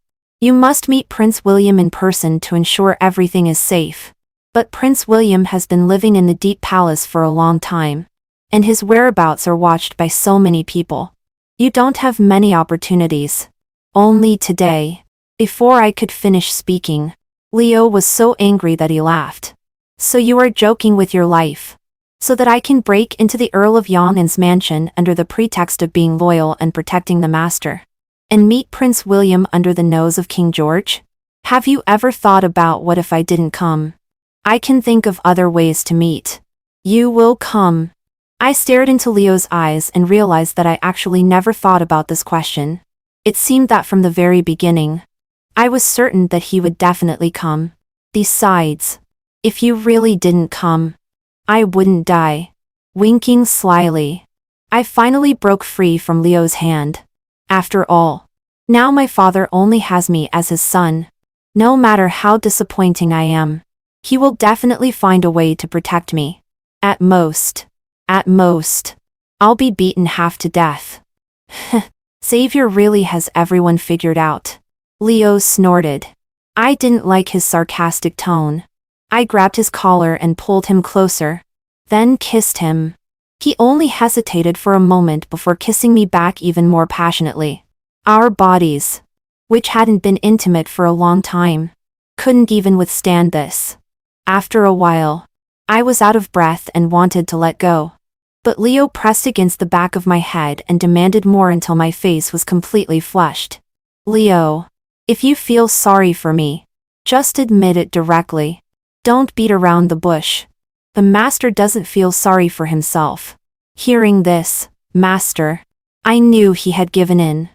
You must meet Prince William in person to ensure everything is safe. But Prince William has been living in the Deep Palace for a long time, and his whereabouts are watched by so many people. You don't have many opportunities. Only today. Before I could finish speaking, Leo was so angry that he laughed. So you are joking with your life? So that I can break into the Earl of Yang'an's mansion under the pretext of being loyal and protecting the master? and meet Prince William under the nose of King George? Have you ever thought about what if I didn't come? I can think of other ways to meet. You will come. I stared into Leo's eyes and realized that I actually never thought about this question. It seemed that from the very beginning, I was certain that he would definitely come. Besides, if you really didn't come, I wouldn't die. Winking slyly, I finally broke free from Leo's hand. After all, now my father only has me as his son. No matter how disappointing I am, he will definitely find a way to protect me. At most, I'll be beaten half to death. Savior really has everyone figured out. Leo snorted. I didn't like his sarcastic tone. I grabbed his collar and pulled him closer, then kissed him. He only hesitated for a moment before kissing me back even more passionately. Our bodies, which hadn't been intimate for a long time, couldn't even withstand this. After a while, I was out of breath and wanted to let go. But Leo pressed against the back of my head and demanded more until my face was completely flushed. Leo, if you feel sorry for me, just admit it directly. Don't beat around the bush. The master doesn't feel sorry for himself. Hearing this, master, I knew he had given in.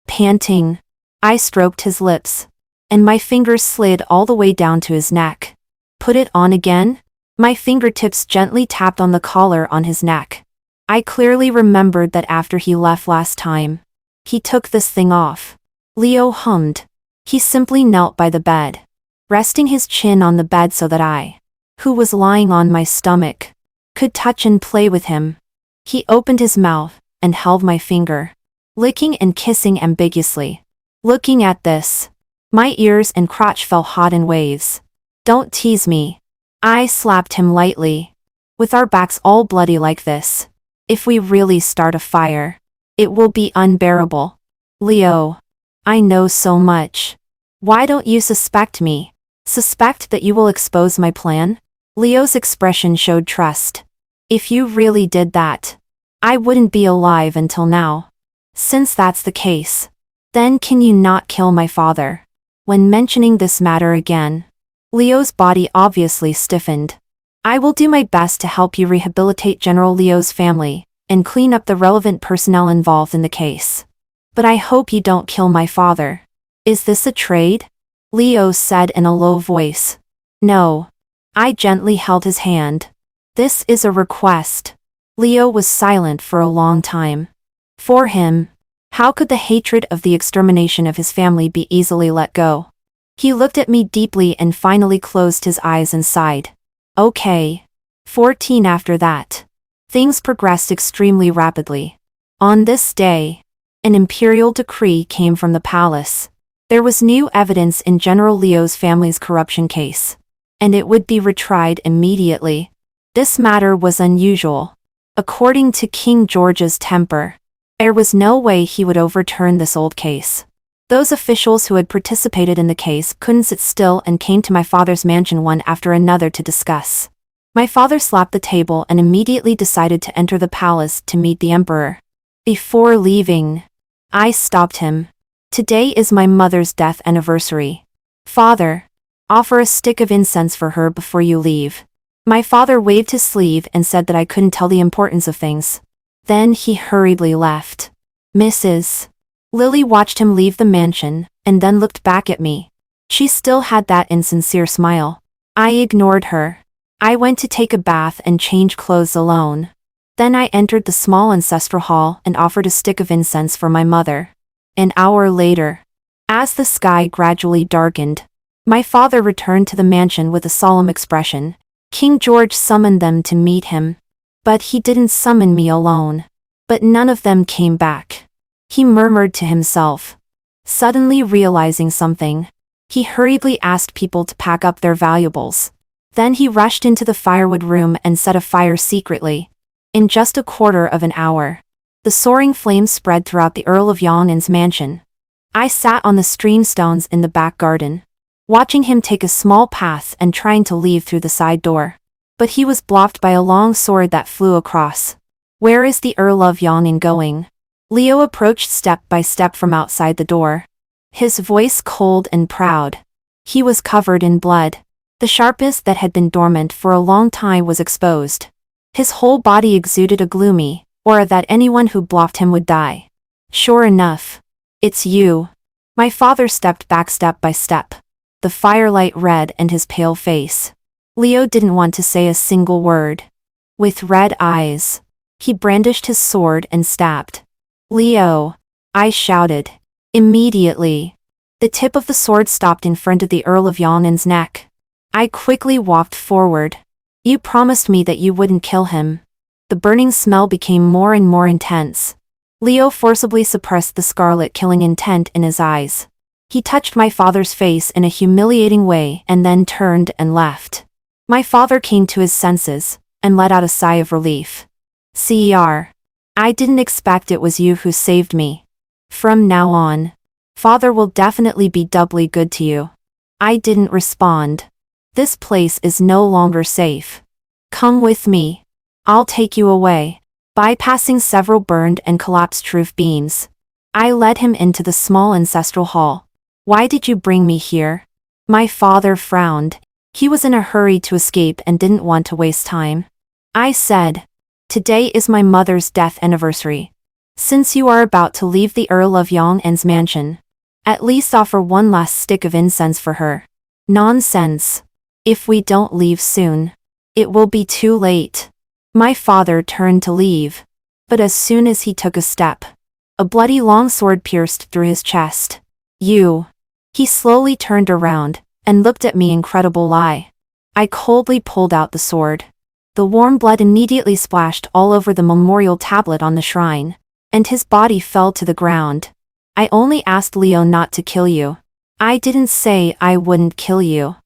Panting, I stroked his lips, and my fingers slid all the way down to his neck. Put it on again? My fingertips gently tapped on the collar on his neck. I clearly remembered that after he left last time, he took this thing off. Leo hummed. He simply knelt by the bed, resting his chin on the bed so that I, who was lying on my stomach, could touch and play with him. He opened his mouth and held my finger, licking and kissing ambiguously. Looking at this, my ears and crotch felt hot in waves. Don't tease me. I slapped him lightly. With our backs all bloody like this, if we really start a fire, it will be unbearable. Leo, I know so much. Why don't you suspect me? Suspect that you will expose my plan? Leo's expression showed trust. If you really did that, I wouldn't be alive until now. Since that's the case, then can you not kill my father? When mentioning this matter again, Leo's body obviously stiffened. I will do my best to help you rehabilitate General Leo's family and clean up the relevant personnel involved in the case. But I hope you don't kill my father. Is this a trade? Leo said in a low voice. No. I gently held his hand. This is a request. Leo was silent for a long time. For him, how could the hatred of the extermination of his family be easily let go? He looked at me deeply and finally closed his eyes and sighed. Okay. 14 after that. Things progressed extremely rapidly. On this day, an imperial decree came from the palace. There was new evidence in General Leo's family's corruption case, and it would be retried immediately. This matter was unusual. According to King George's temper, there was no way he would overturn this old case. Those officials who had participated in the case couldn't sit still and came to my father's mansion one after another to discuss. My father slapped the table and immediately decided to enter the palace to meet the emperor. Before leaving, I stopped him. Today is my mother's death anniversary. Father, offer a stick of incense for her before you leave. My father waved his sleeve and said that I couldn't tell the importance of things. Then he hurriedly left. Mrs. Lily watched him leave the mansion, and then looked back at me. She still had that insincere smile. I ignored her. I went to take a bath and change clothes alone. Then I entered the small ancestral hall and offered a stick of incense for my mother. An hour later, as the sky gradually darkened, my father returned to the mansion with a solemn expression. King George summoned them to meet him. But he didn't summon me alone. But none of them came back. He murmured to himself. Suddenly realizing something, he hurriedly asked people to pack up their valuables. Then he rushed into the firewood room and set a fire secretly. In just a quarter of an hour, the soaring flames spread throughout the Earl of Yongen's mansion. I sat on the strewn stones in the back garden, watching him take a small path and trying to leave through the side door. But he was blocked by a long sword that flew across. Where is the Earl of Yongen going? Leo approached step by step from outside the door. His voice cold and proud. He was covered in blood. The sharpness that had been dormant for a long time was exposed. His whole body exuded a gloomy aura that anyone who blocked him would die. Sure enough. It's you. My father stepped back step by step. The firelight red and his pale face. Leo didn't want to say a single word. With red eyes, he brandished his sword and stabbed. Leo! I shouted. Immediately. The tip of the sword stopped in front of the Earl of Yang'an's neck. I quickly walked forward. You promised me that you wouldn't kill him. The burning smell became more and more intense. Leo forcibly suppressed the scarlet killing intent in his eyes. He touched my father's face in a humiliating way and then turned and left. My father came to his senses and let out a sigh of relief. Cer. I didn't expect it was you who saved me. From now on, Father will definitely be doubly good to you. I didn't respond. This place is no longer safe. Come with me. I'll take you away. Bypassing several burned and collapsed roof beams, I led him into the small ancestral hall. Why did you bring me here? My father frowned. He was in a hurry to escape and didn't want to waste time. I said, today is my mother's death anniversary. Since you are about to leave the Earl of Yang'an's mansion, at least offer one last stick of incense for her. Nonsense. If we don't leave soon, it will be too late. My father turned to leave, but as soon as he took a step, a bloody long sword pierced through his chest. You. He slowly turned around and looked at me, incredible lie. I coldly pulled out the sword. The warm blood immediately splashed all over the memorial tablet on the shrine, and his body fell to the ground. I only asked Leo not to kill you. I didn't say I wouldn't kill you.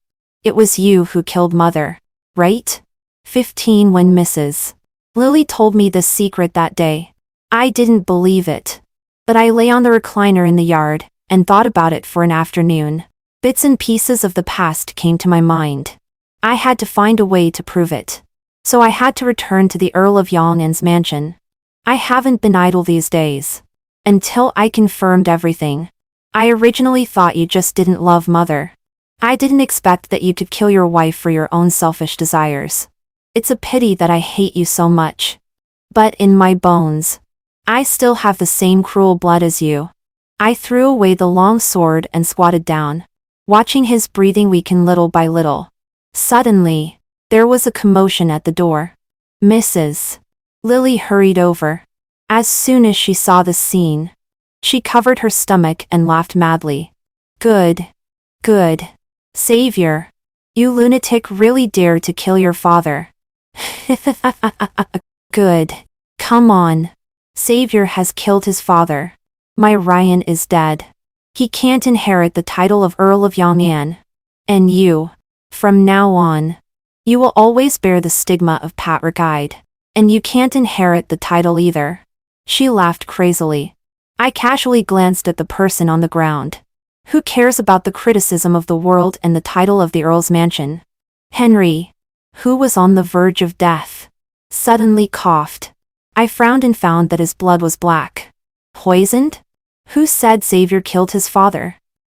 It was you who killed Mother, right? 15 when Mrs. Lily told me this secret that day. I didn't believe it. But I lay on the recliner in the yard and thought about it for an afternoon. Bits and pieces of the past came to my mind. I had to find a way to prove it. So I had to return to the Earl of Yang'an's mansion. I haven't been idle these days. Until I confirmed everything. I originally thought you just didn't love Mother. I didn't expect that you could kill your wife for your own selfish desires. It's a pity that I hate you so much. But in my bones, I still have the same cruel blood as you. I threw away the long sword and squatted down, watching his breathing weaken little by little. Suddenly, there was a commotion at the door. Mrs. Lily hurried over. As soon as she saw the scene, she covered her stomach and laughed madly. Good. Good. Savior. You lunatic really dared to kill your father. Good. Come on. Savior has killed his father. My Ryan is dead. He can't inherit the title of Earl of Yang'an. And you. From now on, you will always bear the stigma of patriarchy. And you can't inherit the title either. She laughed crazily. I casually glanced at the person on the ground. Who cares about the criticism of the world and the title of the Earl's mansion? Henry, who was on the verge of death, suddenly coughed. I frowned and found that his blood was black. Poisoned? Who said Xavier killed his father?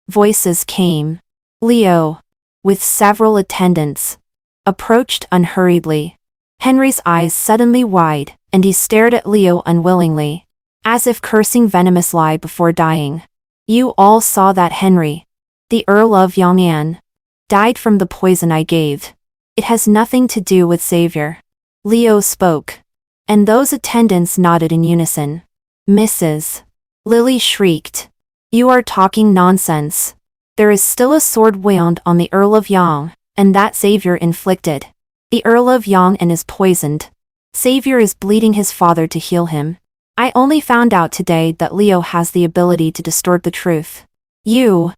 Voices came. Leo, with several attendants, approached unhurriedly. Henry's eyes suddenly wide, and he stared at Leo unwillingly, as if cursing venomous lie before dying. You all saw that Henry, the Earl of Yang'an, died from the poison I gave. It has nothing to do with Xavier. Leo spoke, and those attendants nodded in unison. Mrs. Lily shrieked. You are talking nonsense. There is still a sword wound on the Earl of Yang, and that Xavier inflicted. The Earl of Yang'an is poisoned. Xavier is bleeding his father to heal him. I only found out today that Leo has the ability to distort the truth. You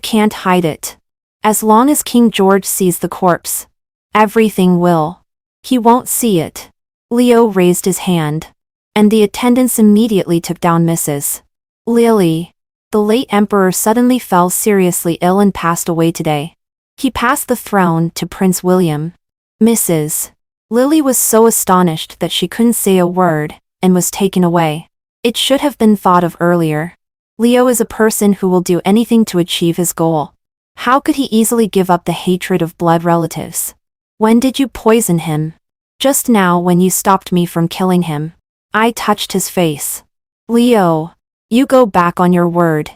can't hide it. As long as King George sees the corpse, everything will. He won't see it. Leo raised his hand, and the attendants immediately took down Mrs. Lily. The late emperor suddenly fell seriously ill and passed away today. He passed the throne to Prince William. Mrs. Lily was so astonished that she couldn't say a word, and was taken away. It should have been thought of earlier. Leo is a person who will do anything to achieve his goal. How could he easily give up the hatred of blood relatives? When did you poison him? Just now when you stopped me from killing him. I touched his face. Leo, you go back on your word.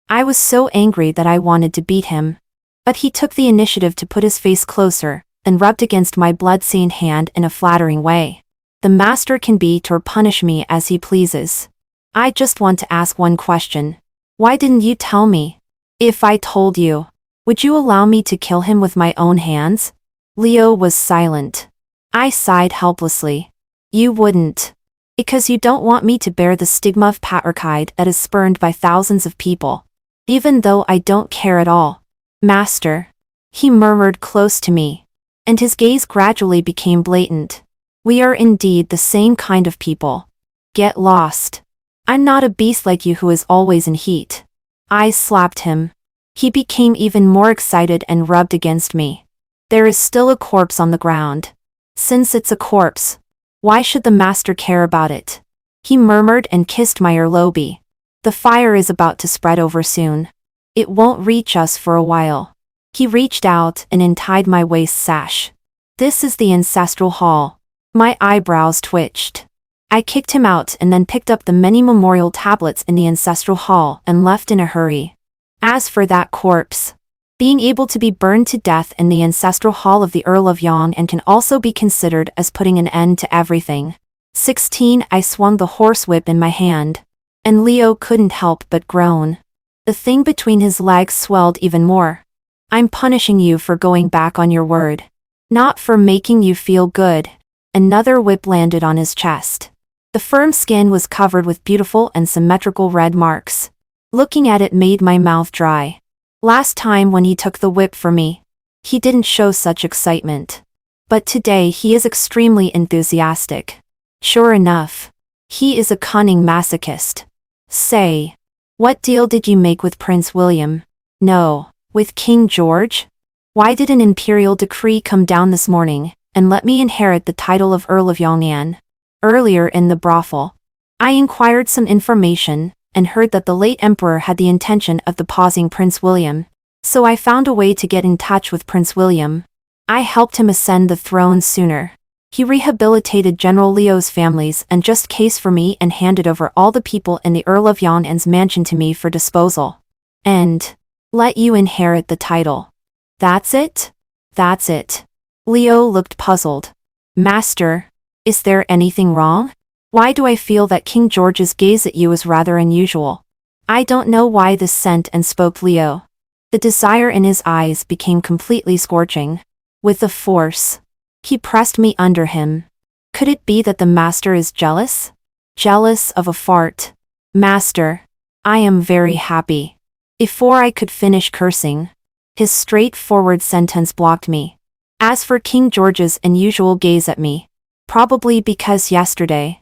I was so angry that I wanted to beat him. But he took the initiative to put his face closer, and rubbed against my blood-stained hand in a flattering way. The master can beat or punish me as he pleases. I just want to ask one question. Why didn't you tell me? If I told you, would you allow me to kill him with my own hands? Leo was silent. I sighed helplessly. You wouldn't. Because you don't want me to bear the stigma of patriarchy that is spurned by thousands of people. Even though I don't care at all. Master. He murmured close to me. And his gaze gradually became blatant. We are indeed the same kind of people. Get lost. I'm not a beast like you who is always in heat. I slapped him. He became even more excited and rubbed against me. There is still a corpse on the ground. Since it's a corpse, why should the master care about it? He murmured and kissed my earlobe. The fire is about to spread over soon. It won't reach us for a while. He reached out and untied my waist sash. This is the ancestral hall. My eyebrows twitched. I kicked him out and then picked up the many memorial tablets in the ancestral hall and left in a hurry. As for that corpse, being able to be burned to death in the ancestral hall of the Earl of Yandere can also be considered as putting an end to everything. 16. I swung the horsewhip in my hand. And Leo couldn't help but groan. The thing between his legs swelled even more. I'm punishing you for going back on your word. Not for making you feel good. Another whip landed on his chest. The firm skin was covered with beautiful and symmetrical red marks. Looking at it made my mouth dry. Last time when he took the whip for me, he didn't show such excitement. But today he is extremely enthusiastic. Sure enough, he is a cunning masochist. Say, what deal did you make with Prince William? No, with King George? Why did an imperial decree come down this morning and let me inherit the title of Earl of Yandere? Earlier in the brothel, I inquired some information and heard that the late emperor had the intention of deposing Prince William, so I found a way to get in touch with Prince William. I helped him ascend the throne sooner. He rehabilitated General Leo's families and just case for me and handed over all the people in the Earl of Yandere's mansion to me for disposal. And let you inherit the title. That's it? That's it. Leo looked puzzled. Master, is there anything wrong? Why do I feel that King George's gaze at you is rather unusual? I don't know why this sent and spoke Leo. The desire in his eyes became completely scorching. With a force, he pressed me under him. Could it be that the master is jealous? Jealous of a fart. Master, I am very happy. Before I could finish cursing, his straightforward sentence blocked me. As for King George's unusual gaze at me, probably because yesterday,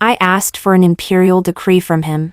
I asked for an imperial decree from him.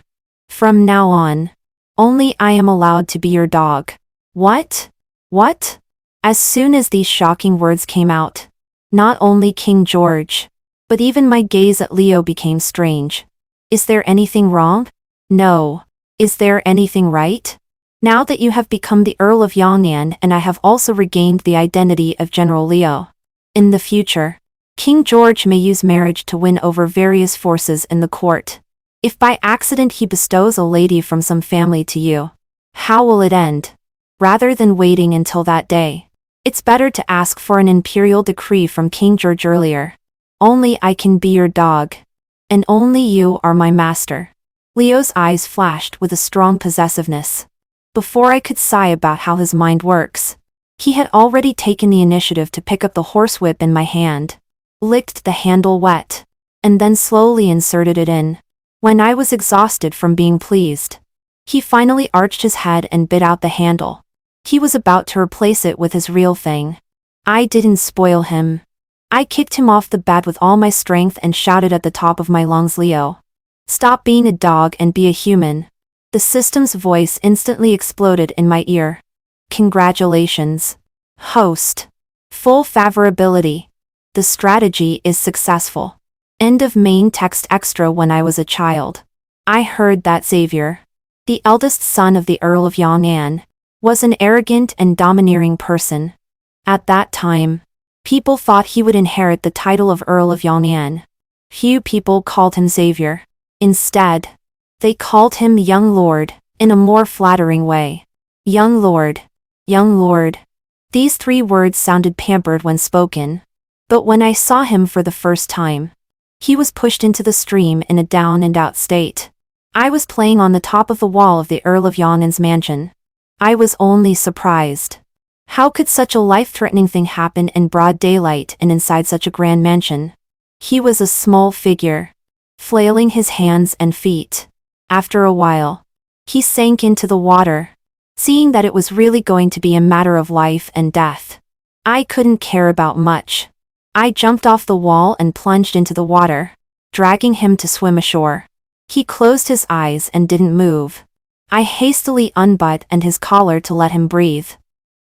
From now on, only I am allowed to be your dog. What? What? As soon as these shocking words came out, not only King George, but even my gaze at Leo became strange. Is there anything wrong? No. Is there anything right? Now that you have become the Earl of Yandere and I have also regained the identity of General Leo. In the future, King George may use marriage to win over various forces in the court. If by accident he bestows a lady from some family to you, how will it end? Rather than waiting until that day, it's better to ask for an imperial decree from King George earlier. Only I can be your dog. And only you are my master. Leo's eyes flashed with a strong possessiveness. Before I could sigh about how his mind works, he had already taken the initiative to pick up the horsewhip in my hand, licked the handle wet, and then slowly inserted it in. When I was exhausted from being pleased, he finally arched his head and bit out the handle. He was about to replace it with his real thing. I didn't spoil him. I kicked him off the bed with all my strength and shouted at the top of my lungs, Leo, stop being a dog and be a human. The system's voice instantly exploded in my ear. Congratulations. Host. Full favorability. The strategy is successful. End of main text extra. When I was a child, I heard that Xavier, the eldest son of the Earl of Yang'an, was an arrogant and domineering person. At that time, people thought he would inherit the title of Earl of Yang'an. Few people called him Xavier. Instead, they called him Young Lord, in a more flattering way. Young Lord. Young Lord. These 3 words sounded pampered when spoken. But when I saw him for the first time, he was pushed into the stream in a down-and-out state. I was playing on the top of the wall of the Earl of Yang'an's mansion. I was only surprised. How could such a life-threatening thing happen in broad daylight and inside such a grand mansion? He was a small figure, flailing his hands and feet. After a while, he sank into the water, seeing that it was really going to be a matter of life and death. I couldn't care about much. I jumped off the wall and plunged into the water, dragging him to swim ashore. He closed his eyes and didn't move. I hastily unbuttoned his collar to let him breathe.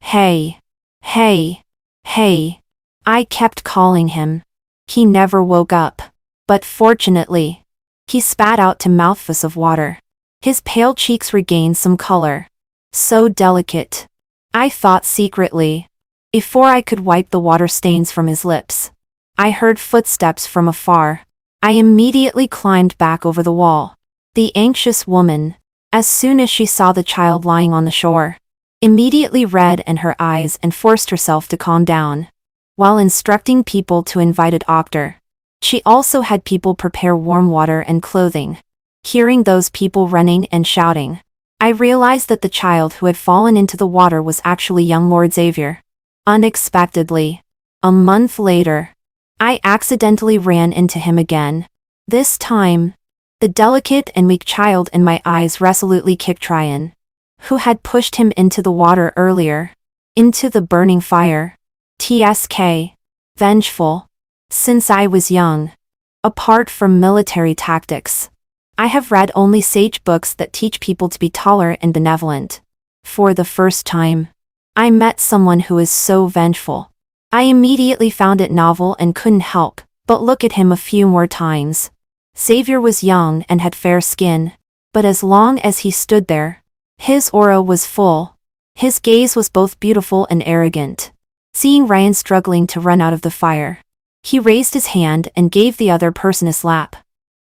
Hey! Hey! Hey! I kept calling him. He never woke up. But fortunately, he spat out 2 mouthfuls of water. His pale cheeks regained some color. So delicate. I thought secretly. Before I could wipe the water stains from his lips, I heard footsteps from afar. I immediately climbed back over the wall. The anxious woman, as soon as she saw the child lying on the shore, immediately reddened her eyes and forced herself to calm down. While instructing people to invite a doctor, she also had people prepare warm water and clothing. Hearing those people running and shouting, I realized that the child who had fallen into the water was actually young Lord Xavier. Unexpectedly, a month later, I accidentally ran into him again. This time, the delicate and weak child in my eyes resolutely kicked Tryon, who had pushed him into the water earlier, into the burning fire. TSK. Vengeful. Since I was young, apart from military tactics, I have read only sage books that teach people to be tolerant and benevolent. For the first time, I met someone who is so vengeful. I immediately found it novel and couldn't help but look at him a few more times. Xavier was young and had fair skin, but as long as he stood there, his aura was full. His gaze was both beautiful and arrogant. Seeing Ryan struggling to run out of the fire, he raised his hand and gave the other person a slap,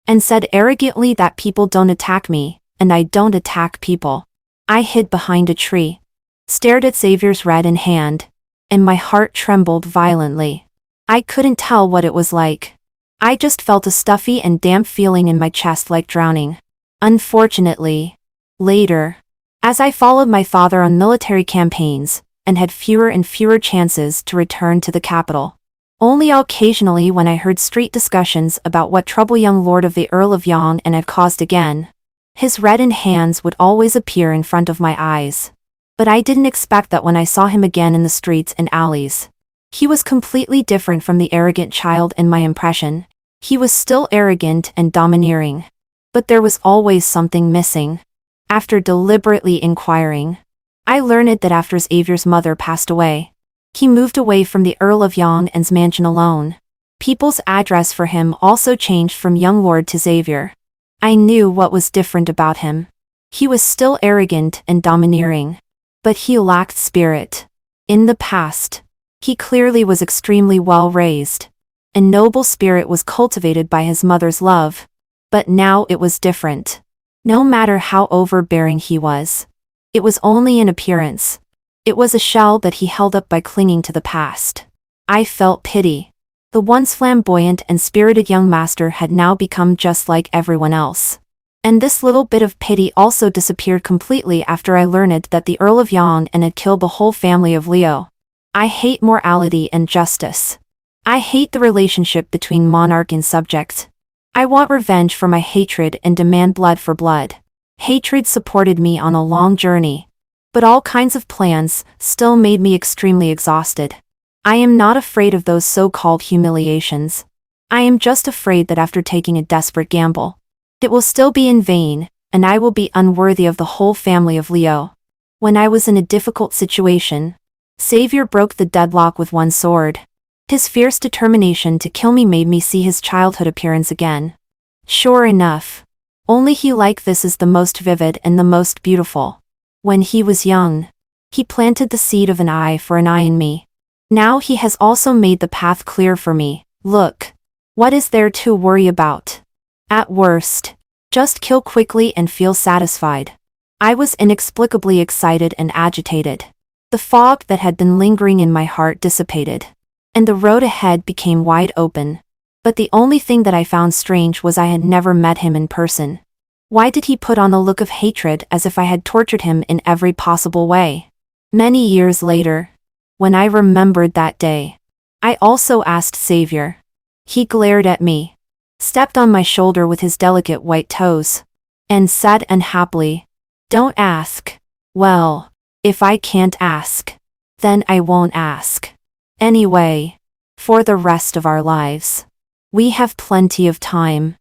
and said arrogantly that people don't attack me, and I don't attack people. I hid behind a tree, stared at Xavier's reddened hand, and my heart trembled violently. I couldn't tell what it was like. I just felt a stuffy and damp feeling in my chest like drowning. Unfortunately, later, as I followed my father on military campaigns, and had fewer and fewer chances to return to the capital, only occasionally when I heard street discussions about what trouble young Lord of the Earl of Yang'an had caused again, his reddened hands would always appear in front of my eyes. But I didn't expect that when I saw him again in the streets and alleys. He was completely different from the arrogant child in my impression. He was still arrogant and domineering. But there was always something missing. After deliberately inquiring, I learned that after Xavier's mother passed away, he moved away from the Earl of Yang'an's mansion alone. People's address for him also changed from young lord to Xavier. I knew what was different about him. He was still arrogant and domineering, but he lacked spirit. In the past, he clearly was extremely well raised. A noble spirit was cultivated by his mother's love. But now it was different. No matter how overbearing he was, it was only an appearance. It was a shell that he held up by clinging to the past. I felt pity. The once flamboyant and spirited young master had now become just like everyone else. And this little bit of pity also disappeared completely after I learned that the Earl of Yang'an had killed the whole family of Leo. I hate morality and justice. I hate the relationship between monarch and subject. I want revenge for my hatred and demand blood for blood. Hatred supported me on a long journey, but all kinds of plans still made me extremely exhausted. I am not afraid of those so-called humiliations. I am just afraid that after taking a desperate gamble, it will still be in vain, and I will be unworthy of the whole family of Leo. When I was in a difficult situation, Xavier broke the deadlock with one sword. His fierce determination to kill me made me see his childhood appearance again. Sure enough, Only he like this is the most vivid and the most beautiful. When he was young, he planted the seed of an eye for an eye in me. Now he has also made the path clear for me. Look. What is there to worry about? At worst, just kill quickly and feel satisfied. I was inexplicably excited and agitated. The fog that had been lingering in my heart dissipated, and the road ahead became wide open. But the only thing that I found strange was I had never met him in person. Why did he put on a look of hatred as if I had tortured him in every possible way? Many years later, when I remembered that day, I also asked Savior. He glared at me, stepped on my shoulder with his delicate white toes, and said unhappily, "Don't ask." Well, if I can't ask, then I won't ask. Anyway, for the rest of our lives, we have plenty of time.